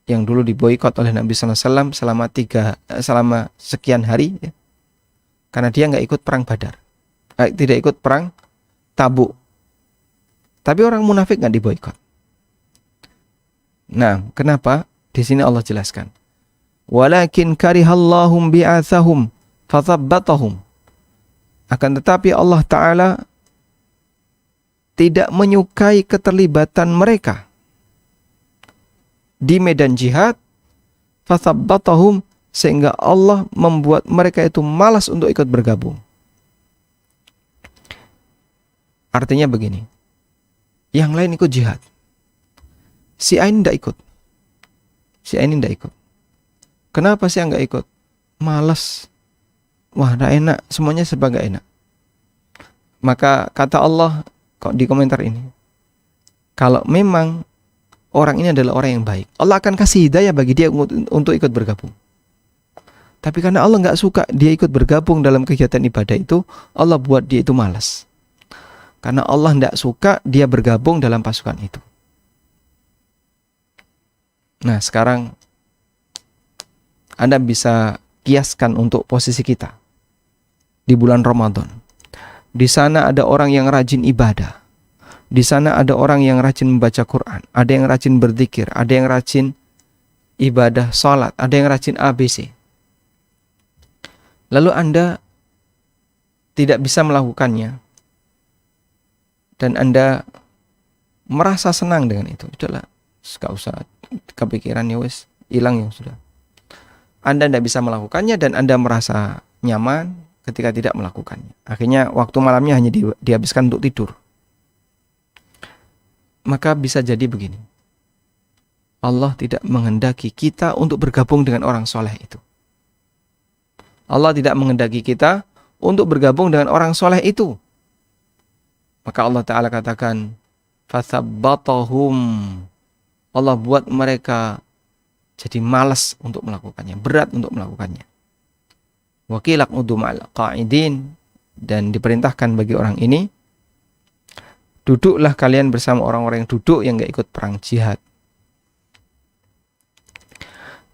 yang dulu diboikot oleh Nabi SAW selama sekian hari, ya. Karena dia nggak ikut perang Badar, tidak ikut perang Tabuk. Tapi orang munafik nggak diboikot. Nah, kenapa? Di sini Allah jelaskan. Walakin karihallahum bi'athahum fathabbatahum. Akan tetapi Allah Ta'ala tidak menyukai keterlibatan mereka di medan jihad, fathabbatahum, sehingga Allah membuat mereka itu malas untuk ikut bergabung. Artinya begini, yang lain ikut jihad, si A ini tidak ikut. Kenapa sih nggak ikut? Malas. Wah, tidak enak, semuanya serba nggak enak. Maka kata Allah kok di komentar ini, kalau memang orang ini adalah orang yang baik, Allah akan kasih hidayah bagi dia untuk ikut bergabung. Tapi karena Allah nggak suka dia ikut bergabung dalam kegiatan ibadah itu, Allah buat dia itu malas. Karena Allah nggak suka dia bergabung dalam pasukan itu. Nah, sekarang Anda bisa kiaskan untuk posisi kita di bulan Ramadan. Di sana ada orang yang rajin ibadah. Di sana ada orang yang rajin membaca Quran, ada yang rajin berzikir, ada yang rajin ibadah salat, ada yang rajin ABC. Lalu Anda tidak bisa melakukannya dan Anda merasa senang dengan itu. Sudahlah, gak usah kepikiran, ya wes, hilang ya sudah. Anda tidak bisa melakukannya dan Anda merasa nyaman ketika tidak melakukannya. Akhirnya waktu malamnya hanya dihabiskan untuk tidur. Maka bisa jadi begini. Allah tidak menghendaki kita untuk bergabung dengan orang soleh itu. Allah tidak menghendaki kita untuk bergabung dengan orang soleh itu. Maka Allah Ta'ala katakan, fathabbatahum. Allah buat mereka jadi malas untuk melakukannya, berat untuk melakukannya. Wa qila qudu ma'al qa'idin, dan diperintahkan bagi orang ini, duduklah kalian bersama orang-orang yang duduk yang gak ikut perang jihad.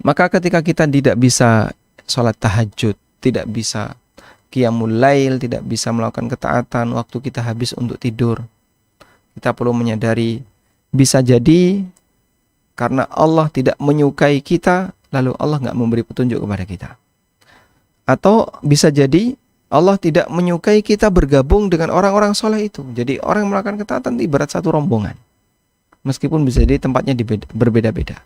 Maka ketika kita tidak bisa sholat tahajud, tidak bisa qiyamul lail, tidak bisa melakukan ketaatan, waktu kita habis untuk tidur, kita perlu menyadari, bisa jadi karena Allah tidak menyukai kita, lalu Allah gak memberi petunjuk kepada kita. Atau bisa jadi Allah tidak menyukai kita bergabung dengan orang-orang soleh itu. Jadi orang yang melakukan ketaatan ibarat satu rombongan, meskipun bisa jadi tempatnya berbeda-beda.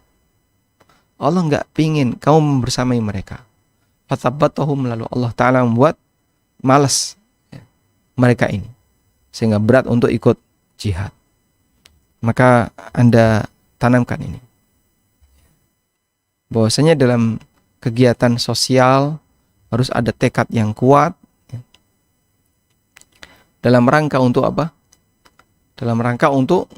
Allah nggak pingin kamu bersamai mereka. Fathabbatahum, lalu Allah Ta'ala membuat malas mereka ini, sehingga berat untuk ikut jihad. Maka Anda tanamkan ini, bahwasanya dalam kegiatan sosial harus ada tekad yang kuat, dalam rangka untuk apa? Dalam rangka untuk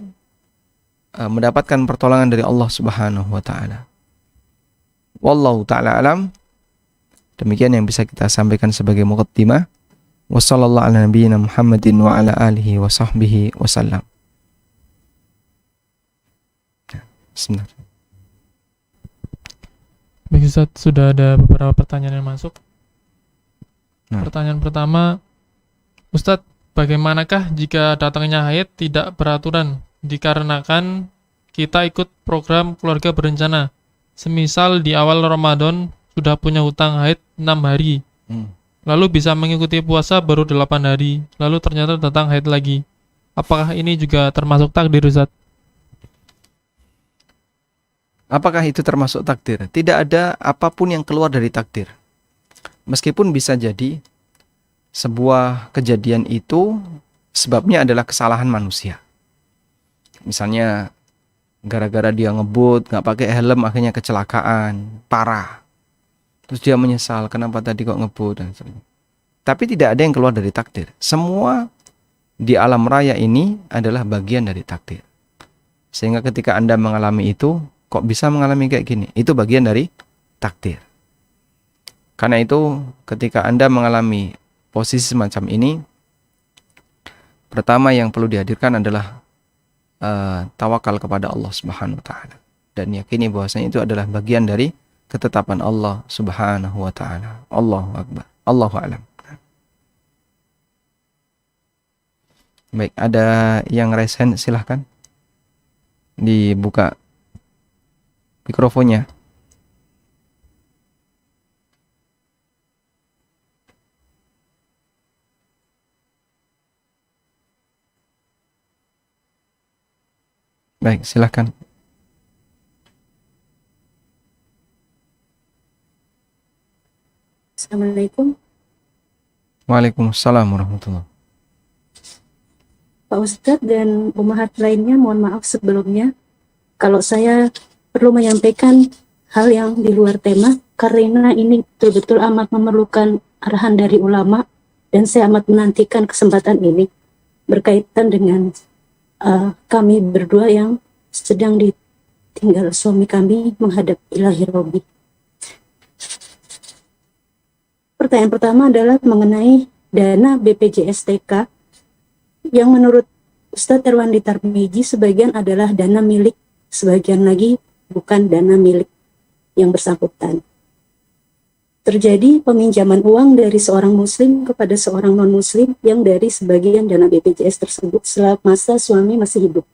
mendapatkan pertolongan dari Allah Subhanahu wa Ta'ala. Wallahu ta'ala alam. Demikian yang bisa kita sampaikan sebagai muqaddimah. Wassallallahu ala nabiyyina Muhammadin wa ala alihi wa sahbihi wasallam. Bismillah. Baik Ustaz, sudah ada beberapa pertanyaan yang masuk. Pertanyaan pertama, Ustaz, bagaimanakah jika datangnya haid tidak beraturan dikarenakan kita ikut program keluarga berencana? Semisal di awal Ramadan sudah punya hutang haid 6 hari, lalu bisa mengikuti puasa baru 8 hari, lalu ternyata datang haid lagi. Apakah ini juga termasuk takdir, Ustaz? Apakah itu termasuk takdir? Tidak ada apapun yang keluar dari takdir. Meskipun bisa jadi sebuah kejadian itu sebabnya adalah kesalahan manusia. Misalnya gara-gara dia ngebut, gak pakai helm, akhirnya kecelakaan parah. Terus dia menyesal, kenapa tadi kok ngebut dan sebagainya. Tapi tidak ada yang keluar dari takdir. Semua di alam raya ini adalah bagian dari takdir. Sehingga ketika Anda mengalami itu, kok bisa mengalami kayak gini? Itu bagian dari takdir. Karena itu ketika Anda mengalami posisi semacam ini, pertama yang perlu dihadirkan adalah tawakal kepada Allah Subhanahu wa Ta'ala, dan yakini bahwasanya itu adalah bagian dari ketetapan Allah Subhanahu wa Ta'ala. Allahu Akbar. Allahu a'lam. Baik, ada yang raise hand, silahkan dibuka mikrofonnya. Baik, silahkan. Assalamualaikum. Waalaikumsalam warahmatullahi. Pak Ustadz dan umahat lainnya, mohon maaf sebelumnya kalau saya perlu menyampaikan hal yang di luar tema, karena ini betul-betul amat memerlukan arahan dari ulama, dan saya amat menantikan kesempatan ini berkaitan dengan kami berdua yang sedang ditinggal suami kami menghadap ilahi Robi. Pertanyaan pertama adalah mengenai dana BPJS TK yang menurut Ustadz Erwandi Tarmiji sebagian adalah dana milik, sebagian lagi bukan dana milik yang bersangkutan. Terjadi peminjaman uang dari seorang muslim kepada seorang non-muslim yang dari sebagian dana BPJS tersebut selama masa suami masih hidup.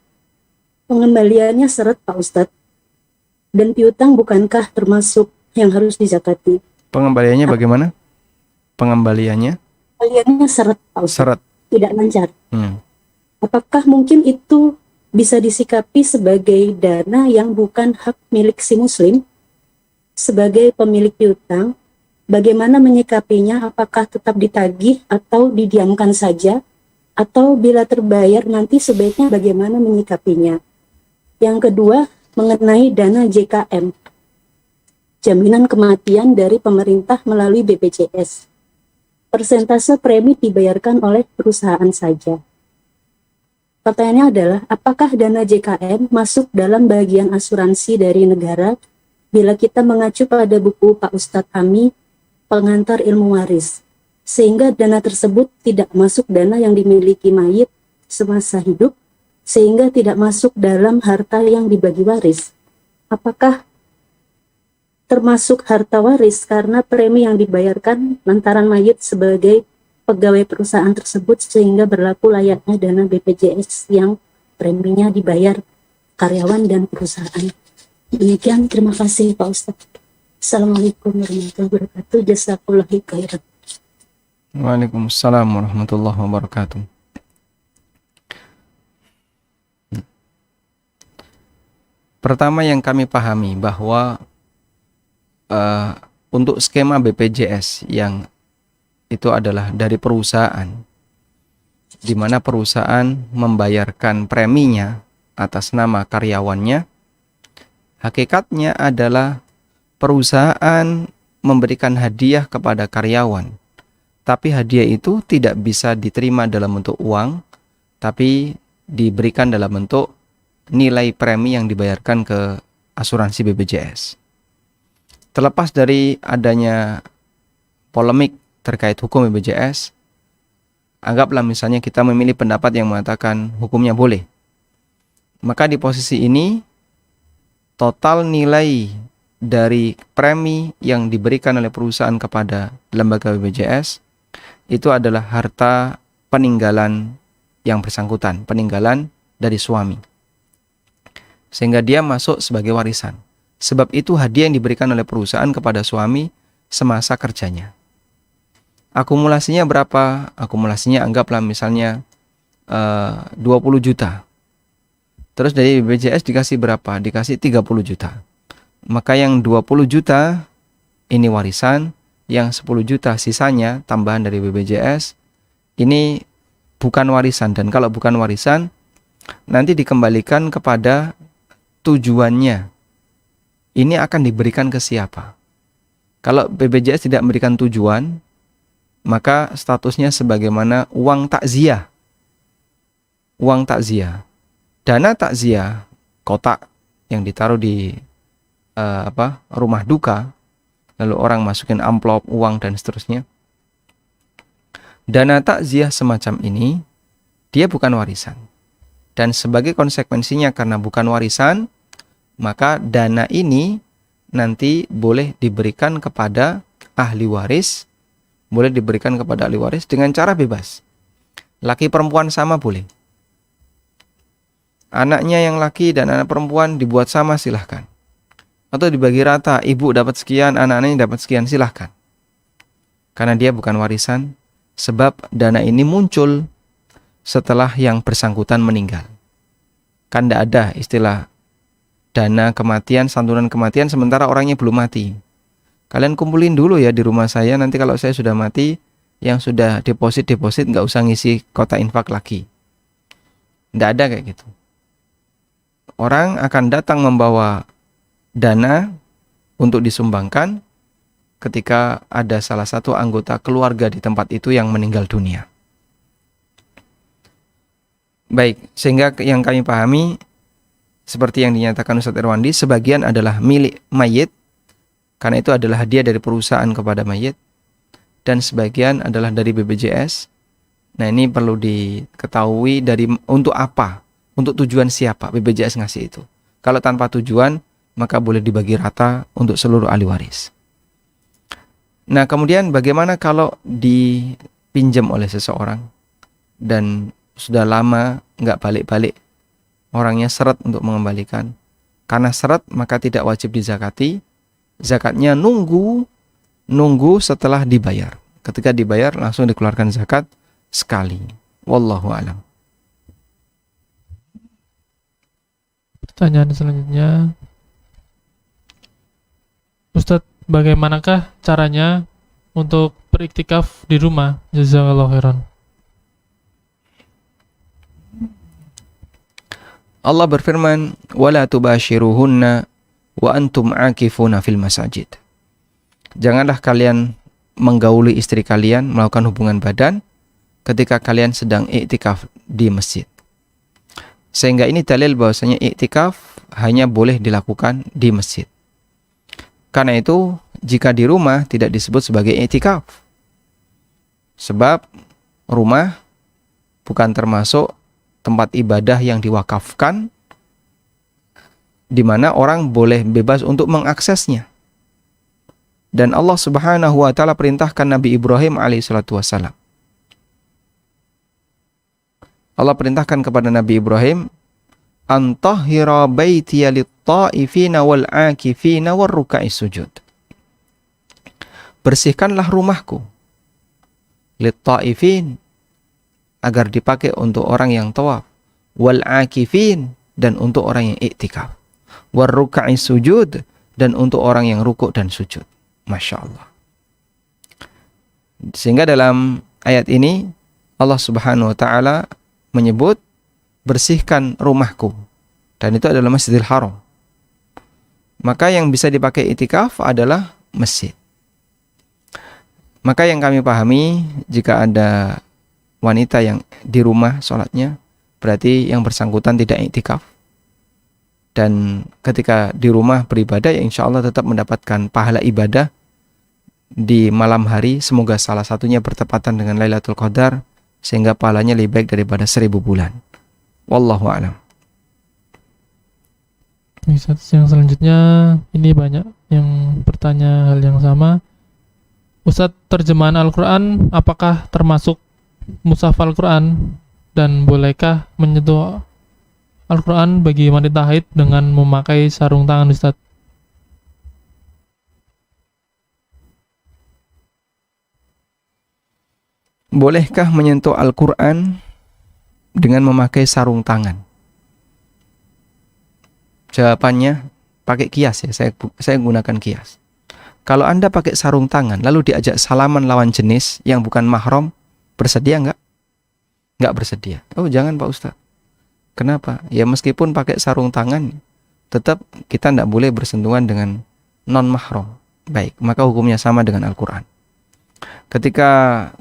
Pengembaliannya seret, Pak Ustadz. Dan piutang bukankah termasuk yang harus dizakati? Pengembaliannya bagaimana? Pengembaliannya? Pengembaliannya seret, Pak Ustadz. Seret. Tidak lancar. Apakah mungkin itu bisa disikapi sebagai dana yang bukan hak milik si muslim? Sebagai pemilik piutang, bagaimana menyikapinya? Apakah tetap ditagih atau didiamkan saja? Atau bila terbayar nanti sebaiknya bagaimana menyikapinya? Yang kedua, mengenai dana JKM, jaminan kematian dari pemerintah melalui BPJS. persentase premi dibayarkan oleh perusahaan saja. Pertanyaannya adalah, apakah dana JKM masuk dalam bagian asuransi dari negara bila kita mengacu pada buku Pak Ustadz Ami, Pengantar Ilmu Waris, sehingga dana tersebut tidak masuk dana yang dimiliki mayit semasa hidup, sehingga tidak masuk dalam harta yang dibagi waris. Apakah termasuk harta waris karena premi yang dibayarkan lantaran mayit sebagai pegawai perusahaan tersebut sehingga berlaku layaknya dana BPJS yang preminya dibayar karyawan dan perusahaan. Demikian, terima kasih Pak Ustadz. Assalamualaikum warahmatullahi wabarakatuh. Jazakullahi khairan. Waalaikumsalam warahmatullahi wabarakatuh. Pertama yang kami pahami bahwa untuk skema BPJS yang itu adalah dari perusahaan, di mana perusahaan membayarkan preminya atas nama karyawannya, hakikatnya adalah perusahaan memberikan hadiah kepada karyawan, tapi hadiah itu tidak bisa diterima dalam bentuk uang, tapi diberikan dalam bentuk nilai premi yang dibayarkan ke asuransi BPJS. Terlepas dari adanya polemik terkait hukum BPJS, anggaplah misalnya kita memilih pendapat yang mengatakan hukumnya boleh. Maka di posisi ini, total nilai dari premi yang diberikan oleh perusahaan kepada lembaga BPJS itu adalah harta peninggalan yang bersangkutan, peninggalan dari suami. Sehingga dia masuk sebagai warisan. Sebab itu hadiah yang diberikan oleh perusahaan kepada suami semasa kerjanya. Akumulasinya berapa? Akumulasinya anggaplah misalnya 20 juta. Terus dari BPJS dikasih berapa? Dikasih 30 juta. Maka yang 20 juta ini warisan, yang 10 juta sisanya tambahan dari BPJS ini bukan warisan. Dan kalau bukan warisan, nanti dikembalikan kepada tujuannya. Ini akan diberikan ke siapa? Kalau BPJS tidak memberikan tujuan, maka statusnya sebagaimana uang takziah. Uang takziah. Dana takziah, kotak yang ditaruh di rumah duka, lalu orang masukin amplop, uang dan seterusnya. Dana takziah semacam ini, dia bukan warisan. Dan sebagai konsekuensinya karena bukan warisan, maka dana ini nanti boleh diberikan kepada ahli waris, boleh diberikan kepada ahli waris dengan cara bebas. Laki perempuan sama boleh. Anaknya yang laki dan anak perempuan dibuat sama silahkan. Atau dibagi rata, ibu dapat sekian, anak-anaknya dapat sekian, silahkan. Karena dia bukan warisan, sebab dana ini muncul setelah yang bersangkutan meninggal. Kan tidak ada istilah dana kematian, santunan kematian sementara orangnya belum mati. Kalian kumpulin dulu ya di rumah saya, nanti kalau saya sudah mati, yang sudah deposit nggak usah ngisi kotak infak lagi. Tidak ada kayak gitu. Orang akan datang membawa dana untuk disumbangkan ketika ada salah satu anggota keluarga di tempat itu yang meninggal dunia. Baik, sehingga yang kami pahami seperti yang dinyatakan Ustadz Irwandi, sebagian adalah milik mayit, karena itu adalah hadiah dari perusahaan kepada mayit, dan sebagian adalah dari BPJS. Nah, ini perlu diketahui untuk apa, untuk tujuan siapa BPJS ngasih itu. Kalau tanpa tujuan, maka boleh dibagi rata untuk seluruh ahli waris. Nah, kemudian bagaimana kalau dipinjam oleh seseorang dan sudah lama nggak balik-balik, orangnya seret untuk mengembalikan. Karena seret maka tidak wajib dizakati. Zakatnya nunggu setelah dibayar. Ketika dibayar langsung dikeluarkan zakat sekali. Wallahu a'lam. Pertanyaan selanjutnya, Ustadz, bagaimanakah caranya untuk beriktikaf di rumah? Jazakallahu khairan. Allah berfirman, "Wala tubashiruhunna wa antum aakifuna fil masajid." Janganlah kalian menggauli istri kalian, melakukan hubungan badan ketika kalian sedang iktikaf di masjid. Sehingga ini dalil bahwasanya iktikaf hanya boleh dilakukan di masjid. Karena itu, jika di rumah tidak disebut sebagai iktikaf. Sebab rumah bukan termasuk tempat ibadah yang diwakafkan di mana orang boleh bebas untuk mengaksesnya. Dan Allah Subhanahu wa taala perintahkan Nabi Ibrahim alaihissalatu wassalam. Allah perintahkan kepada Nabi Ibrahim, "Antahhira baitiya lit-ta'ifina wal-'akifina war-ruka'is sujud." Bersihkanlah rumahku lit-ta'ifin, agar dipakai untuk orang yang tawaf, wal-'akifin, dan untuk orang yang iktikaf, war-ruka'is sujud, dan untuk orang yang rukuk dan sujud. Masya Allah. Sehingga dalam ayat ini Allah Subhanahu wa taala menyebut bersihkan rumahku, dan itu adalah Masjidil Haram. Maka yang bisa dipakai itikaf adalah masjid. Maka yang kami pahami, jika ada wanita yang di rumah sholatnya, berarti yang bersangkutan tidak itikaf. Dan ketika di rumah beribadah, ya insya Allah tetap mendapatkan pahala ibadah di malam hari. Semoga salah satunya bertepatan dengan Lailatul Qadar, sehingga pahalanya lebih baik daripada 1000 bulan. Wallahu a'lam. Yang selanjutnya, ini banyak yang bertanya hal yang sama. Ustadz, terjemahan Al-Quran apakah termasuk mushaf Al-Quran, dan bolehkah menyentuh Al-Quran bagi wanita haid dengan memakai sarung tangan, Ustadz? Bolehkah menyentuh Al-Quran dengan memakai sarung tangan? Jawabannya pakai kias ya, saya gunakan kias. Kalau Anda pakai sarung tangan lalu diajak salaman lawan jenis yang bukan mahram, bersedia nggak? Nggak bersedia. Oh jangan Pak Ustadz. Kenapa? Ya meskipun pakai sarung tangan, tetap kita tidak boleh bersentuhan dengan non mahram. Baik, maka hukumnya sama dengan Al-Quran. Ketika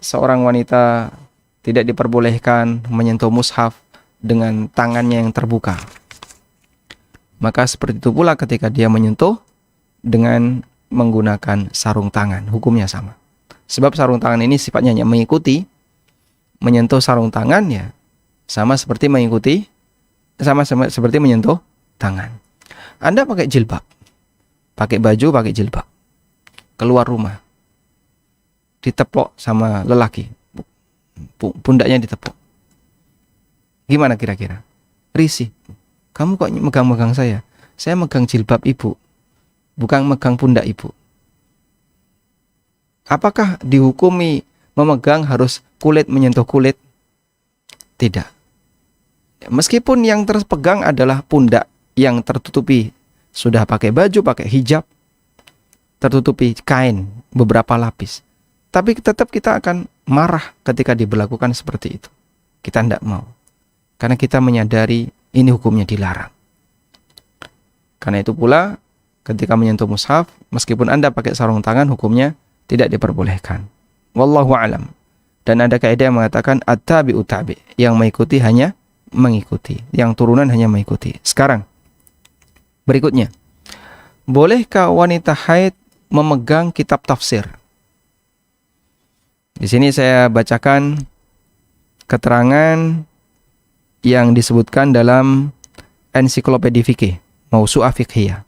seorang wanita tidak diperbolehkan menyentuh mushaf dengan tangannya yang terbuka, maka seperti itu pula ketika dia menyentuh dengan menggunakan sarung tangan, hukumnya sama. Sebab sarung tangan ini sifatnya hanya mengikuti, menyentuh sarung tangan ya sama seperti mengikuti, seperti menyentuh tangan. Anda pakai jilbab, pakai baju, pakai jilbab, keluar rumah, ditepok sama lelaki, pundaknya ditepok, gimana kira-kira? Risih. Kamu kok megang-megang saya? Saya megang jilbab ibu, bukan megang pundak ibu. Apakah dihukumi memegang harus kulit menyentuh kulit? Tidak. Meskipun yang terpegang adalah pundak yang tertutupi, sudah pakai baju, pakai hijab, tertutupi kain beberapa lapis, tapi tetap kita akan marah ketika diberlakukan seperti itu. Kita tidak mau, karena kita menyadari ini hukumnya dilarang. Karena itu pula ketika menyentuh mushaf, meskipun Anda pakai sarung tangan, hukumnya tidak diperbolehkan. Wallahu a'lam. Dan ada kaidah yang mengatakan at-tabi'u tabi', yang mengikuti hanya mengikuti, yang turunan hanya mengikuti. Sekarang berikutnya, bolehkah wanita haid memegang kitab tafsir? Di sini saya bacakan keterangan yang disebutkan dalam ensiklopedia fikih, Mausu'ah Fiqhiyah.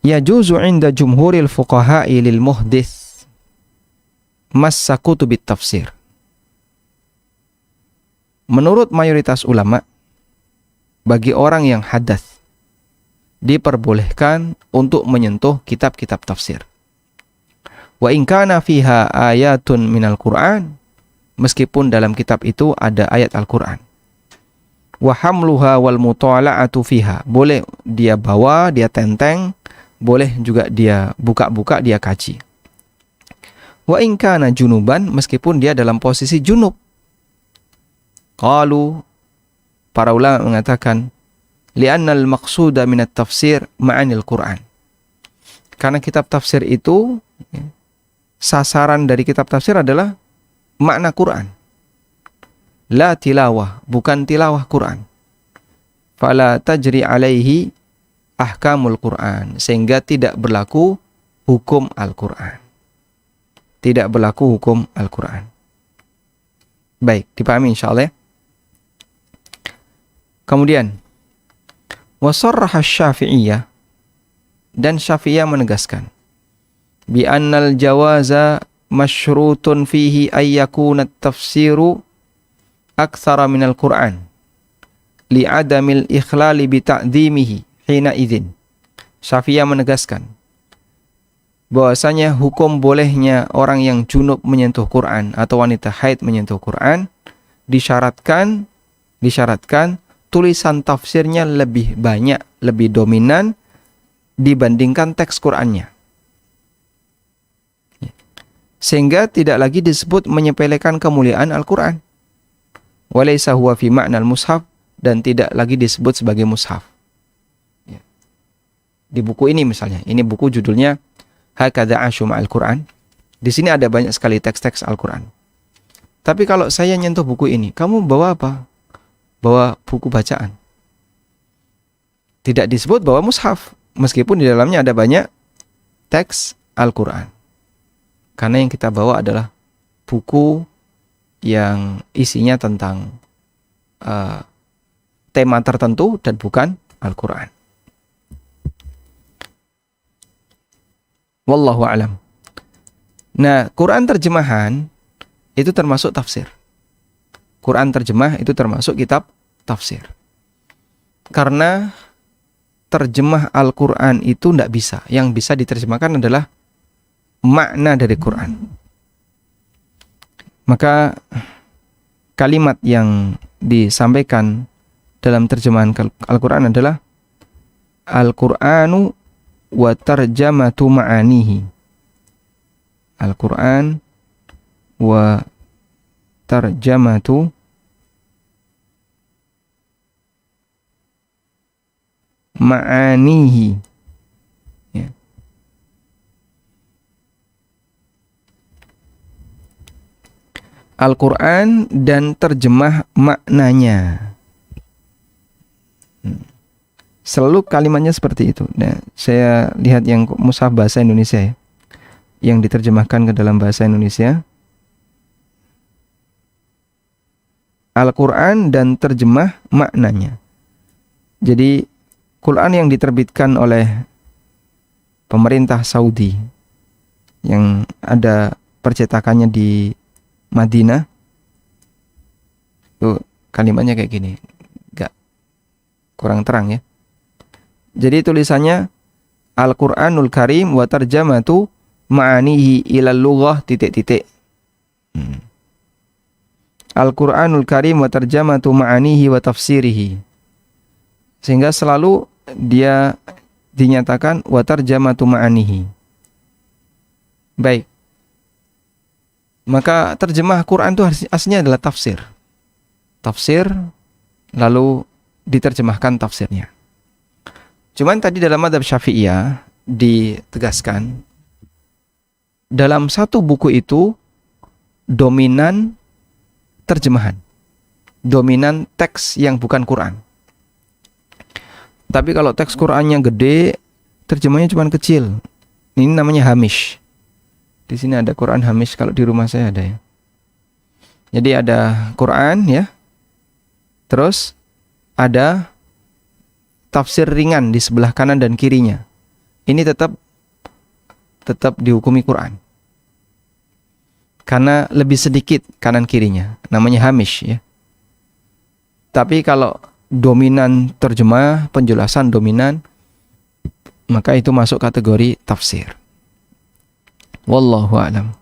Yajuzu 'inda jumhuril fuqaha'i lil muhdits massa kutubit tafsir. Menurut mayoritas ulama, bagi orang yang hadas diperbolehkan untuk menyentuh kitab-kitab tafsir. Wa in kana fiha ayatun minal Qur'an, meskipun dalam kitab itu ada ayat Al-Quran. Wa hamluha wal mutala'atu fiha, boleh dia bawa, dia tenteng, boleh juga dia buka-buka, dia kaji. Wa in kana junuban, meskipun dia dalam posisi junub. Qalu, para ulama mengatakan, li'anna al-maqsuda minat tafsir ma'anil Qur'an, Karena kitab tafsir itu, sasaran dari kitab tafsir adalah makna Quran. La tilawah, bukan tilawah Quran. Fala tajri alaihi ahkamul Quran, sehingga tidak berlaku hukum Al-Quran. Tidak berlaku hukum Al-Quran. Baik, dipahami insyaallah ya. Kemudian wasarraha Syafi'iyah, dan Syafi'iyah menegaskan bi annal jawaza masyrutun fihi ay yakuna at-tafsiru aktsara minal Qur'an li adamil ikhlali bi ta'dhimihi hina idzin. Syafi'iyah menegaskan bahwasanya hukum bolehnya orang yang junub menyentuh Quran atau wanita haid menyentuh Quran disyaratkan tulisan tafsirnya lebih banyak, lebih dominan dibandingkan teks Qur'annya. Sehingga tidak lagi disebut menyepelekan kemuliaan Al-Quran. Walaysa huwa fi ma'nal mushaf, dan tidak lagi disebut sebagai mushaf. Di buku ini misalnya, ini buku judulnya Hakadha Ashu Ma'al Quran. Di sini ada banyak sekali teks-teks Al-Quran. Tapi kalau saya nyentuh buku ini, kamu bawa apa? Bawa buku bacaan. Tidak disebut bawa mushaf, meskipun di dalamnya ada banyak teks Al-Quran. Karena yang kita bawa adalah buku yang isinya tentang tema tertentu dan bukan Al-Quran. Wallahu a'lam. Nah, Quran terjemahan itu termasuk tafsir. Quran terjemah itu termasuk kitab tafsir. Karena terjemah Al-Quran itu tidak bisa. Yang bisa diterjemahkan adalah makna dari Quran. Maka kalimat yang disampaikan dalam terjemahan Al-Quran adalah Al-Quranu wa tarjamatu ma'anihi. Al-Quran wa tarjamatu ma'anihi. Ya. Al-Quran dan terjemah maknanya. Selalu kalimatnya seperti itu. Nah, saya lihat yang mushaf bahasa Indonesia ya, yang diterjemahkan ke dalam bahasa Indonesia. Al-Quran dan terjemah maknanya. Jadi Quran yang diterbitkan oleh pemerintah Saudi yang ada percetakannya di Madinah, tuh kalimatnya kayak gini, gak kurang terang ya. Jadi tulisannya Al-Quranul Karim wa tarjamatu ma'anihi ilal lughah titik-titik. Al-Quranul Karim wa tarjamatu ma'anihi wa tafsirihi. Sehingga selalu dia dinyatakan wa tarjamatu ma'anihi. Baik. Maka terjemah Quran itu aslinya adalah tafsir. Tafsir lalu diterjemahkan tafsirnya. Cuman tadi dalam mazhab Syafi'iyah ditegaskan dalam satu buku itu dominan terjemahan, dominan teks yang bukan Quran. Tapi kalau teks Qurannya gede, terjemahnya cuma kecil. Ini namanya hamish. Di sini ada Quran hamish, kalau di rumah saya ada ya. Jadi ada Quran ya. Terus ada tafsir ringan di sebelah kanan dan kirinya. Ini tetap dihukumi Quran. Karena lebih sedikit kanan kirinya, namanya hamish ya. Tapi kalau dominan terjemah, penjelasan dominan, maka itu masuk kategori tafsir. Wallahu a'lam.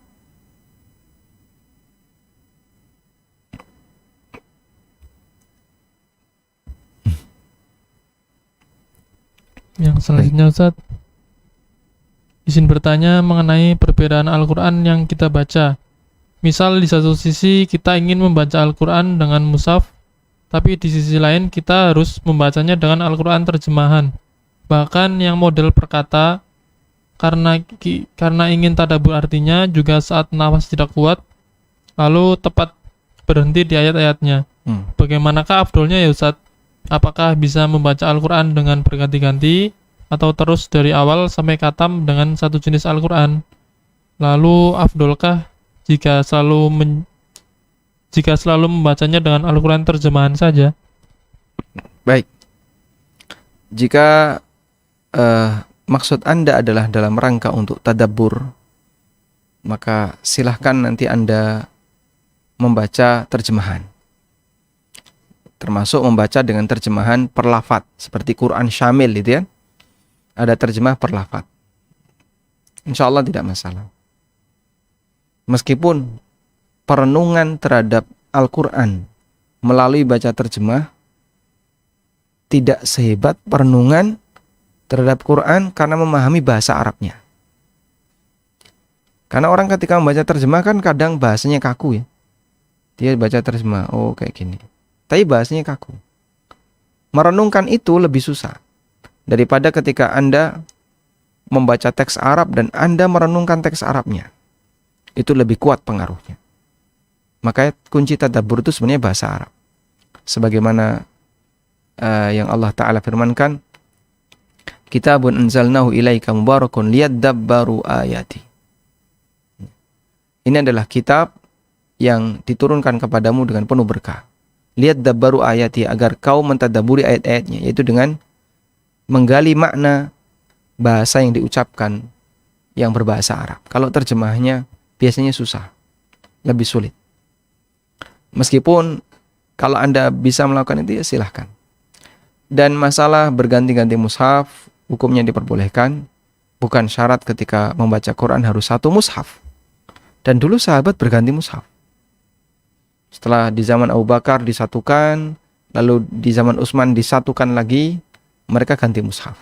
Yang selanjutnya Ustaz, izin bertanya mengenai perbedaan Al-Quran yang kita baca. Misal di satu sisi kita ingin membaca Al-Quran dengan mushaf, tapi di sisi lain kita harus membacanya dengan Al-Quran terjemahan. Bahkan yang model perkata karena ingin tadabbur artinya juga saat nafas tidak kuat, lalu tepat berhenti di ayat-ayatnya. Bagaimanakah afdolnya ya Ustadz? Apakah bisa membaca Al-Quran dengan berganti-ganti atau terus dari awal sampai khatam dengan satu jenis Al-Quran? Lalu afdolkah jika selalu membacanya dengan Al-Quran terjemahan saja? Baik. Jika maksud Anda adalah dalam rangka untuk tadabbur, maka silahkan nanti Anda membaca terjemahan. Termasuk membaca dengan terjemahan per lafadz, seperti Quran Syamil gitu ya. Ada terjemah per lafadz. Insya Allah tidak masalah. Meskipun perenungan terhadap Al-Quran melalui baca terjemah tidak sehebat perenungan terhadap Quran karena memahami bahasa Arabnya. Karena orang ketika membaca terjemah kan kadang bahasanya kaku ya. Dia baca terjemah, oh kayak gini. Tapi bahasanya kaku. Merenungkan itu lebih susah daripada ketika Anda membaca teks Arab dan Anda merenungkan teks Arabnya. Itu lebih kuat pengaruhnya. Makanya kunci tadabbur itu sebenarnya bahasa Arab. Sebagaimana yang Allah Ta'ala firmankan, Kitabun anzalnahu ilaika mubarakun liyadabbaru ayati. Ini adalah kitab yang diturunkan kepadamu dengan penuh berkah. Lihat dabbaru ayati, agar kau mentadaburi ayat-ayatnya, yaitu dengan menggali makna bahasa yang diucapkan yang berbahasa Arab. Kalau terjemahnya biasanya susah, lebih sulit. Meskipun kalau Anda bisa melakukan itu ya silahkan. Dan masalah berganti-ganti mushaf, hukumnya diperbolehkan. Bukan syarat ketika membaca Quran harus satu mushaf. Dan dulu sahabat berganti mushaf. Setelah di zaman Abu Bakar disatukan, lalu di zaman Utsman disatukan lagi, mereka ganti mushaf.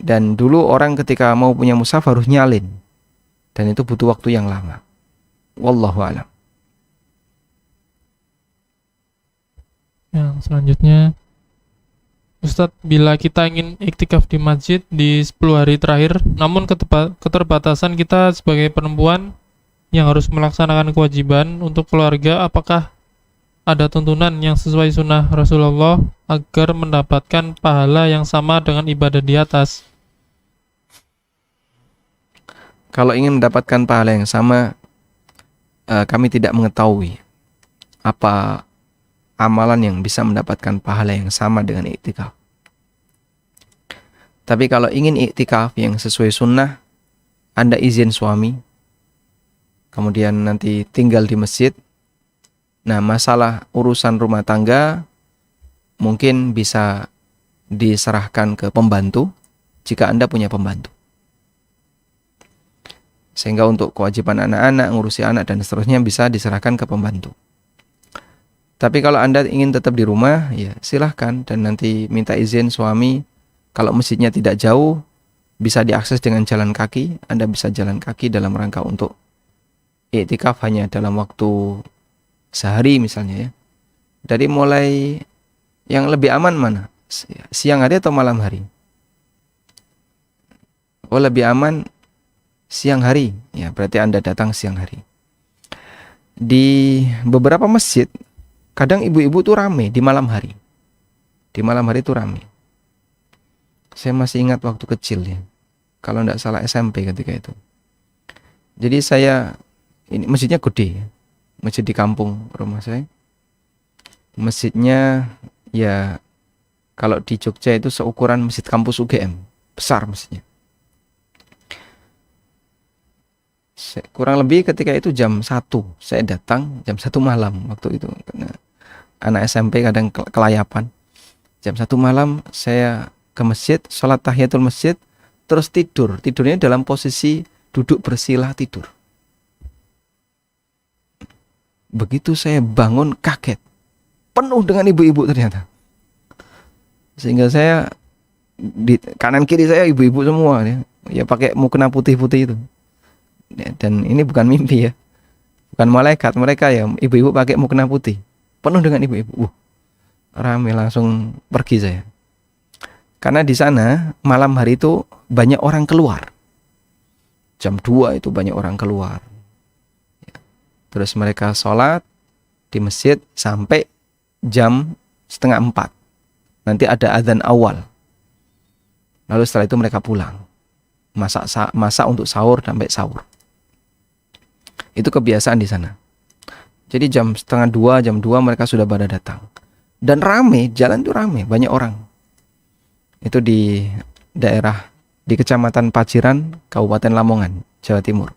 Dan dulu orang ketika mau punya mushaf harus nyalin. Dan itu butuh waktu yang lama. Wallahu a'lam. Yang selanjutnya, Ustadz, bila kita ingin iktikaf di masjid di 10 hari terakhir, namun keterbatasan kita sebagai perempuan yang harus melaksanakan kewajiban untuk keluarga, apakah ada tuntunan yang sesuai sunnah Rasulullah agar mendapatkan pahala yang sama dengan ibadah di atas? Kalau ingin mendapatkan pahala yang sama, kami tidak mengetahui apa amalan yang bisa mendapatkan pahala yang sama dengan iktikaf. Tapi kalau ingin iktikaf yang sesuai sunnah, Anda izin suami, kemudian nanti tinggal di masjid. Nah, masalah urusan rumah tangga mungkin bisa diserahkan ke pembantu jika Anda punya pembantu. Sehingga untuk kewajiban anak-anak, ngurusi anak dan seterusnya bisa diserahkan ke pembantu. Tapi kalau Anda ingin tetap di rumah, ya silahkan. Dan nanti minta izin suami. Kalau masjidnya tidak jauh, bisa diakses dengan jalan kaki. Anda bisa jalan kaki dalam rangka untuk iktikaf hanya dalam waktu sehari misalnya ya. Dari mulai yang lebih aman mana? Siang hari atau malam hari? Oh, lebih aman siang hari. Ya, berarti Anda datang siang hari. Di beberapa masjid, kadang ibu-ibu tuh rame di malam hari. Di malam hari tuh rame. Saya masih ingat waktu kecil ya. Kalau tidak salah SMP ketika itu. Jadi ini masjidnya gede ya. Masjid di kampung rumah saya. Masjidnya ya kalau di Jogja itu seukuran masjid kampus UGM. Besar masjidnya. Kurang lebih ketika itu jam 1 saya datang, jam 1 malam waktu itu. Karena anak SMP kadang kelayapan. Jam 1 malam saya ke masjid, sholat tahiyatul masjid, terus tidur. Tidurnya dalam posisi duduk bersila tidur. Begitu saya bangun kaget. Penuh dengan ibu-ibu ternyata. Sehingga saya di kanan kiri saya ibu-ibu semua ya. Ya pakai mukena putih-putih itu. Dan ini bukan mimpi ya. Bukan malaikat, mereka ya ibu-ibu pakai mukena putih. Penuh dengan ibu-ibu. Rame, langsung pergi saya. Karena di sana malam hari itu banyak orang keluar. Jam 2 itu banyak orang keluar. Terus mereka sholat di masjid sampai jam setengah 4. Nanti ada azan awal. Lalu setelah itu mereka pulang. Masak untuk sahur sampai sahur. Itu kebiasaan di sana. Jadi jam setengah 2, jam 2 mereka sudah pada datang. Dan rame, jalan itu rame, banyak orang. Itu di daerah, di Kecamatan Paciran, Kabupaten Lamongan, Jawa Timur.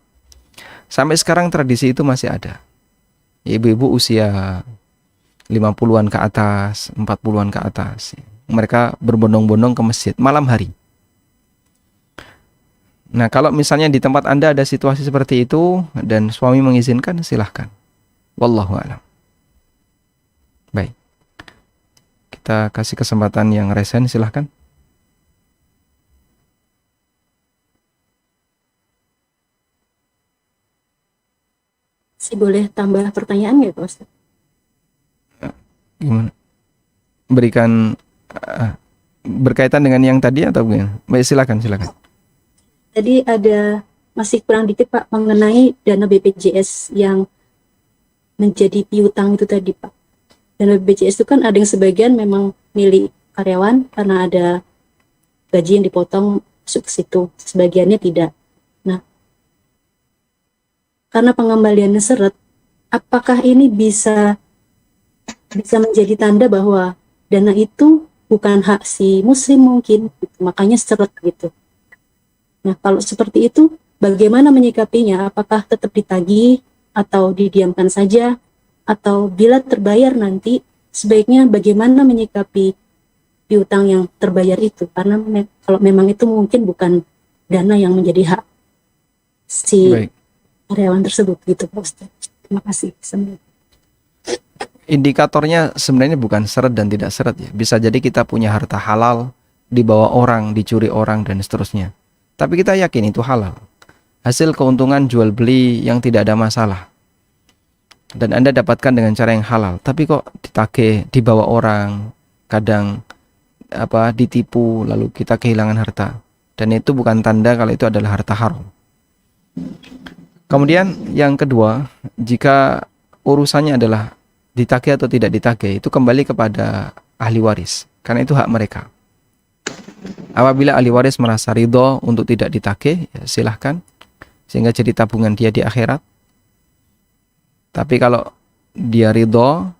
Sampai sekarang tradisi itu masih ada. Ibu-ibu usia 50-an ke atas, 40-an ke atas. Mereka berbondong-bondong ke masjid malam hari. Nah, kalau misalnya di tempat Anda ada situasi seperti itu dan suami mengizinkan, silahkan. Wallahu a'lam. Baik. Kita kasih kesempatan yang resen, silahkan. Boleh tambah pertanyaan nggak Pak Ustadz? Gimana? Berikan berkaitan dengan yang tadi atau gimana? Baik, silakan. Tadi ada masih kurang dikit Pak mengenai dana BPJS yang menjadi piutang itu tadi Pak. Dana BPJS itu kan ada yang sebagian memang milik karyawan karena ada gaji yang dipotong masuk ke situ, sebagiannya tidak. Nah, karena pengembaliannya seret, apakah ini bisa menjadi tanda bahwa dana itu bukan hak si muslim mungkin, gitu. Makanya seret gitu. Nah, kalau seperti itu, bagaimana menyikapinya? Apakah tetap ditagih atau didiamkan saja? Atau bila terbayar nanti, sebaiknya bagaimana menyikapi piutang yang terbayar itu? Karena kalau memang itu mungkin bukan dana yang menjadi hak si Baik. karyawan tersebut gitu Pak Ustaz. Terima kasih. Indikatornya sebenarnya bukan seret dan tidak seret ya. Bisa jadi kita punya harta halal, dibawa orang, dicuri orang, dan seterusnya. Tapi kita yakin itu halal. Hasil keuntungan jual beli yang tidak ada masalah. Dan Anda dapatkan dengan cara yang halal. Tapi kok ditagih, dibawa orang, kadang ditipu, lalu kita kehilangan harta. Dan itu bukan tanda kalau itu adalah harta haram. Kemudian yang kedua, jika urusannya adalah ditagih atau tidak ditagih, itu kembali kepada ahli waris, karena itu hak mereka. Apabila ahli waris merasa ridho untuk tidak ditagih, ya silahkan, sehingga jadi tabungan dia di akhirat. Tapi kalau dia ridho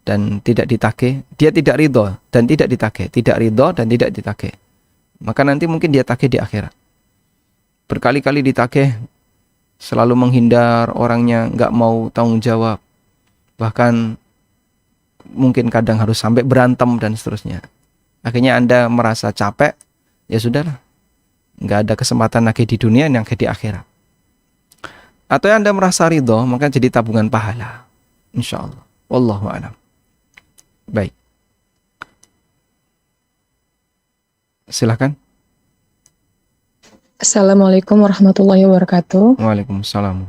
dan tidak ditagih, dia tidak ridho dan tidak ditagih, tidak ridho dan tidak ditagih, maka nanti mungkin dia tagih di akhirat. Berkali-kali ditagih, selalu menghindar, orangnya nggak mau tanggung jawab, bahkan mungkin kadang harus sampai berantem dan seterusnya. Akhirnya Anda merasa capek, ya sudahlah, nggak ada kesempatan lagi di dunia, yang di akhirat. Atau yang Anda merasa ridho, maka jadi tabungan pahala, insya Allah. Wallahu a'lam. Baik, silakan. Assalamualaikum warahmatullahi wabarakatuh. Waalaikumsalam.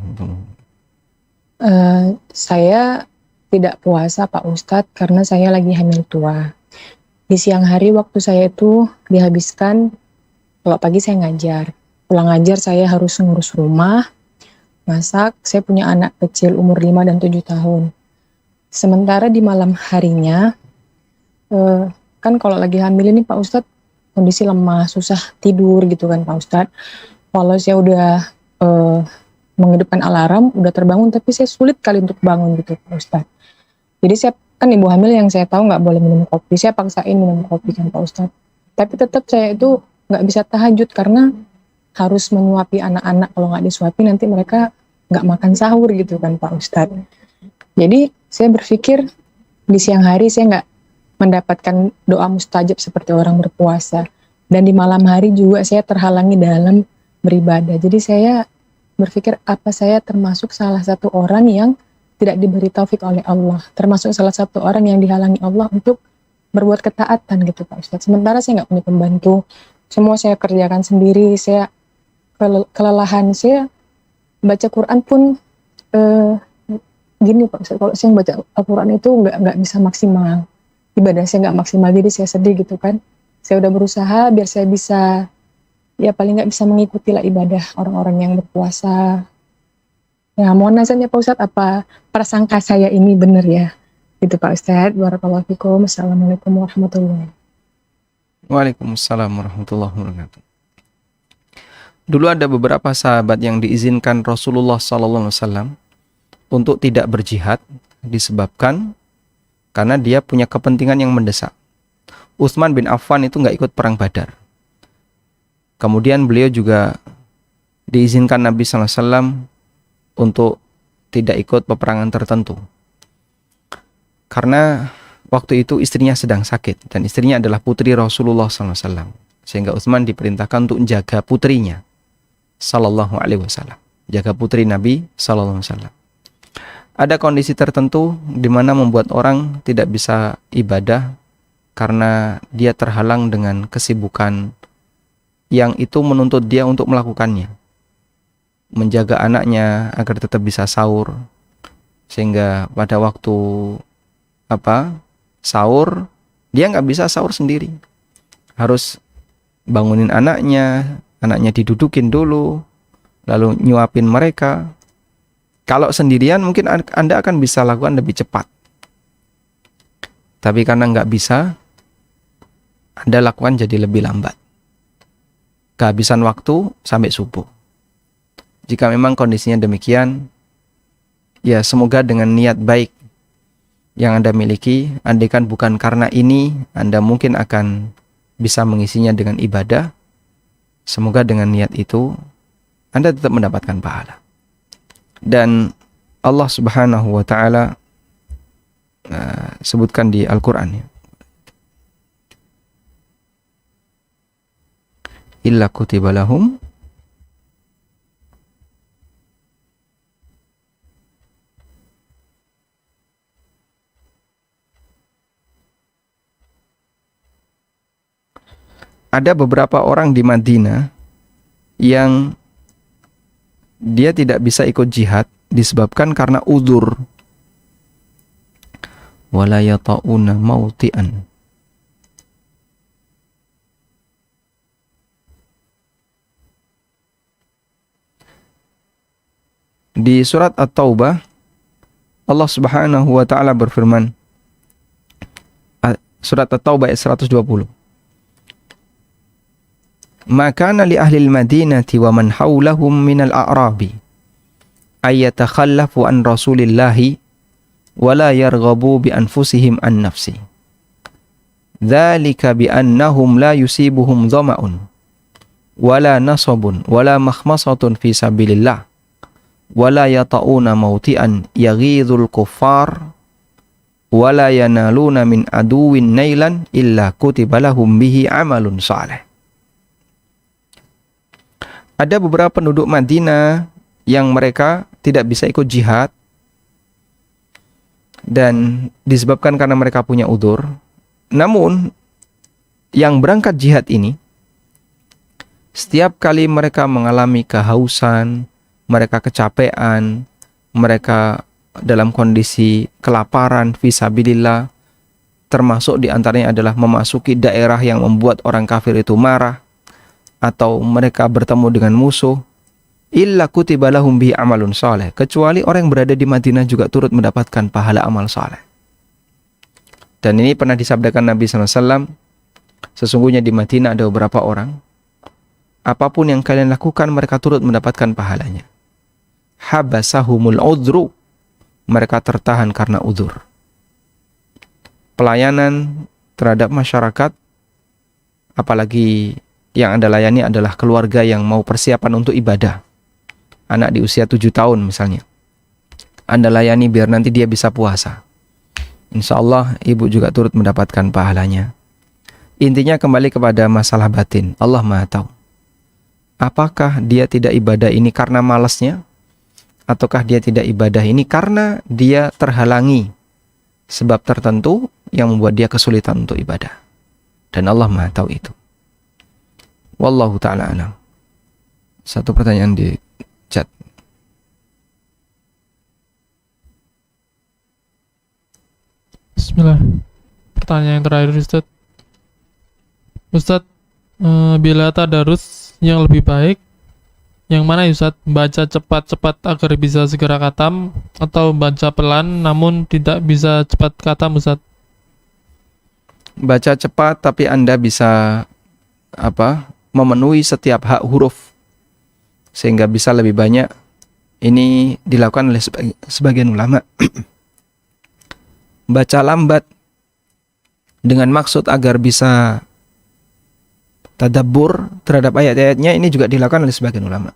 Saya tidak puasa Pak Ustadz karena saya lagi hamil tua. Di siang hari waktu saya itu dihabiskan, kalau pagi saya ngajar. Pulang ngajar saya harus ngurus rumah, masak. Saya punya anak kecil umur 5 dan 7 tahun. Sementara di malam harinya, kan kalau lagi hamil ini Pak Ustadz kondisi lemah, susah tidur gitu kan Pak Ustadz. Walau saya udah menghidupkan alarm, udah terbangun, tapi saya sulit kali untuk bangun gitu Pak Ustadz. Jadi saya kan ibu hamil yang saya tahu nggak boleh minum kopi, saya paksain minum kopi kan Pak Ustadz. Tapi tetap saya itu nggak bisa tahajud karena harus menyuapi anak-anak. Kalau nggak disuapi nanti mereka nggak makan sahur gitu kan Pak Ustadz. Jadi saya berpikir di siang hari saya nggak mendapatkan doa mustajab seperti orang berpuasa. Dan di malam hari juga saya terhalangi dalam beribadah. Jadi saya berpikir apa saya termasuk salah satu orang yang tidak diberi taufik oleh Allah. Termasuk salah satu orang yang dihalangi Allah untuk berbuat ketaatan gitu Pak Ustadz. Sementara saya nggak punya pembantu. Semua saya kerjakan sendiri. Saya kelelahan. Saya baca Quran pun gini Pak Ustadz. Kalau saya baca Al-Quran itu nggak bisa maksimal. Ibadah saya nggak maksimal, jadi saya sedih gitu kan. Saya udah berusaha biar saya bisa, ya paling nggak bisa mengikuti lah ibadah orang-orang yang berpuasa. Ya, mohon nasihatnya Pak Ustadz, apa prasangka saya ini benar ya? Itu Pak Ustadz. Barakallahu fikum. Assalamualaikum warahmatullahi wabarakatuh. Waalaikumsalam warahmatullahi wabarakatuh. Dulu ada beberapa sahabat yang diizinkan Rasulullah SAW untuk tidak berjihad disebabkan karena dia punya kepentingan yang mendesak. Utsman bin Affan itu nggak ikut perang Badar. Kemudian beliau juga diizinkan Nabi SAW untuk tidak ikut peperangan tertentu. Karena waktu itu istrinya sedang sakit dan istrinya adalah putri Rasulullah SAW. Sehingga Utsman diperintahkan untuk menjaga putrinya Sallallahu Alaihi Wasallam, jaga putri Nabi Sallallahu Alaihi Wasallam. Ada kondisi tertentu di mana membuat orang tidak bisa ibadah karena dia terhalang dengan kesibukan yang itu menuntut dia untuk melakukannya, menjaga anaknya agar tetap bisa sahur, sehingga pada waktu sahur dia nggak bisa sahur sendiri, harus bangunin anaknya didudukin dulu, lalu nyuapin mereka. Kalau sendirian mungkin Anda akan bisa lakukan lebih cepat. Tapi karena nggak bisa, Anda lakukan jadi lebih lambat. Kehabisan waktu sampai subuh. Jika memang kondisinya demikian, ya semoga dengan niat baik yang Anda miliki, andaikan bukan karena ini, Anda mungkin akan bisa mengisinya dengan ibadah. Semoga dengan niat itu Anda tetap mendapatkan pahala. Dan Allah Subhanahu wa taala sebutkan di Al-Qur'an ya. Illa kutiba lahum ada beberapa orang di Madinah yang dia tidak bisa ikut jihad disebabkan karena uzur. Wala yata'una mauti'an. Di surat At-Taubah Allah Subhanahu wa taala berfirman, surat At-Taubah ayat 120. Maka li ahli al-Madinati wa man hawlahum minal a'rabi ayyatakhallafu an Rasulillahi wa la yarghabu bi anfusihim an nafsi. Dzalika bi annahum la yusibuhum dhama'un wa la nasabun wa la makhmasatun fi sabilillah wa la yata'una mauti'an yaghidhul kuffar wa la yanaluna min aduwwin nailan illa kutiba lahum bihi amalun salih. Ada beberapa penduduk Madinah yang mereka tidak bisa ikut jihad dan disebabkan karena mereka punya udzur. Namun yang berangkat jihad ini setiap kali mereka mengalami kehausan, mereka kecapean, mereka dalam kondisi kelaparan fisabilillah, termasuk diantaranya adalah memasuki daerah yang membuat orang kafir itu marah, atau mereka bertemu dengan musuh, illa kutiba lahum bihi amalun saleh, kecuali orang yang berada di Madinah juga turut mendapatkan pahala amal saleh. Dan ini pernah disabdakan Nabi SAW, sesungguhnya di Madinah ada beberapa orang, apapun yang kalian lakukan mereka turut mendapatkan pahalanya. Habasahumul udhru, mereka tertahan karena udzur. Pelayanan terhadap masyarakat, apalagi yang Anda layani adalah keluarga yang mau persiapan untuk ibadah. Anak di usia 7 tahun misalnya, Anda layani biar nanti dia bisa puasa. Insya Allah ibu juga turut mendapatkan pahalanya. Intinya kembali kepada masalah batin. Allah Maha Tahu. Apakah dia tidak ibadah ini karena malasnya? Ataukah dia tidak ibadah ini karena dia terhalangi sebab tertentu yang membuat dia kesulitan untuk ibadah? Dan Allah Maha Tahu itu. Wallahu ta'ala alam. Satu pertanyaan di chat. Bismillah. Pertanyaan yang terakhir Ustaz. Ustadz, bila tadarus yang lebih baik, yang mana ya Ustadz? Baca cepat-cepat agar bisa segera khatam, atau baca pelan namun tidak bisa cepat khatam Ustadz? Baca cepat tapi Anda bisa memenuhi setiap hak huruf sehingga bisa lebih banyak. Ini dilakukan oleh sebagian ulama. Baca lambat dengan maksud agar bisa tadabbur terhadap ayat-ayatnya, ini juga dilakukan oleh sebagian ulama.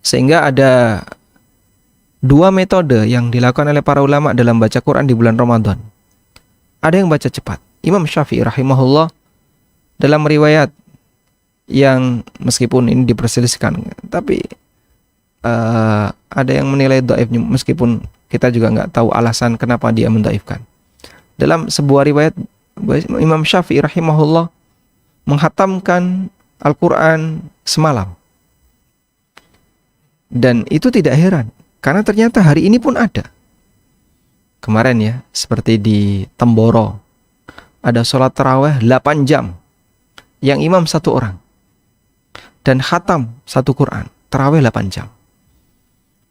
Sehingga ada dua metode yang dilakukan oleh para ulama dalam baca Quran di bulan Ramadan. Ada yang baca cepat. Imam Syafi'i rahimahullah dalam riwayat yang meskipun ini diperselisihkan, tapi ada yang menilai dhaif, meskipun kita juga nggak tahu alasan kenapa dia mendhaifkan. Dalam sebuah riwayat, Imam Syafi'i rahimahullah menghatamkan Al-Quran semalam. Dan itu tidak heran, karena ternyata hari ini pun ada. Kemarin ya, seperti di Temboro, ada sholat tarawih 8 jam, yang imam satu orang, dan khatam satu Quran, tarawih 8 jam.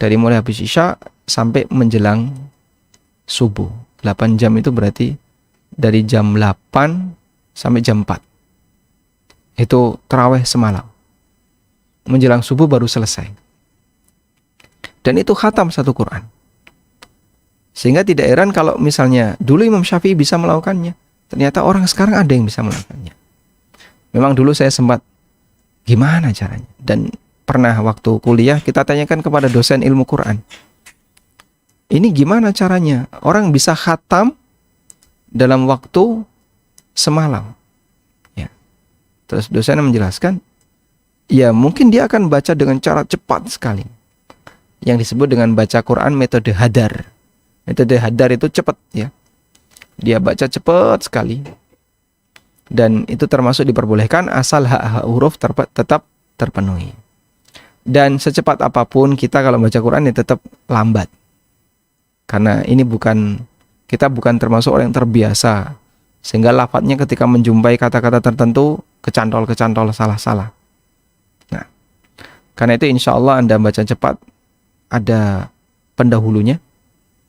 Dari mulai habis Isya sampai menjelang subuh. 8 jam itu berarti dari jam 8 sampai jam 4. Itu tarawih semalam. Menjelang subuh baru selesai. Dan itu khatam satu Quran. Sehingga tidak heran kalau misalnya dulu Imam Syafi'i bisa melakukannya. Ternyata orang sekarang ada yang bisa melakukannya. Memang dulu saya sempat, gimana caranya? Dan pernah waktu kuliah kita tanyakan kepada dosen ilmu Quran, ini gimana caranya orang bisa khatam dalam waktu semalam ya. Terus dosen menjelaskan, ya mungkin dia akan baca dengan cara cepat sekali, yang disebut dengan baca Quran metode hadar. Metode hadar itu cepat ya, dia baca cepat sekali, dan itu termasuk diperbolehkan asal hak huruf tetap terpenuhi. Dan secepat apapun kita kalau baca Quran ya tetap lambat. Karena ini kita bukan termasuk orang yang terbiasa. Sehingga lafadznya ketika menjumpai kata-kata tertentu kecantol-kecantol, salah-salah. Nah, karena itu insya Allah Anda baca cepat ada pendahulunya,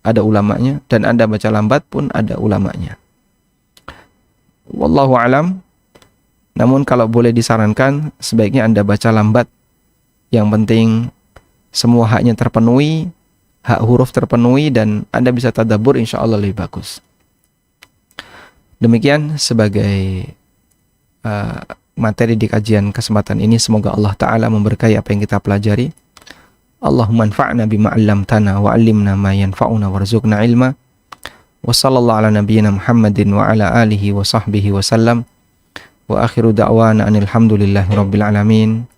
ada ulamanya, dan Anda baca lambat pun ada ulamanya. Wallahu alam. Namun kalau boleh disarankan sebaiknya Anda baca lambat. Yang penting semua haknya terpenuhi, hak huruf terpenuhi, dan Anda bisa tadabbur, insya Allah lebih bagus. Demikian sebagai materi di kajian kesempatan ini. Semoga Allah Ta'ala memberkahi apa yang kita pelajari. Allahumma anfa'na bima 'allamtana wa 'allimna ma yanfa'una warzuqna ilma. Wa sallallahu ala nabiyyina Muhammadin wa ala alihi wa sahbihi wa sallam. Wa akhiru da'wana anil hamdulillahi rabbil alamin.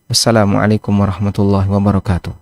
Wassalamualaikum warahmatullahi wabarakatuh.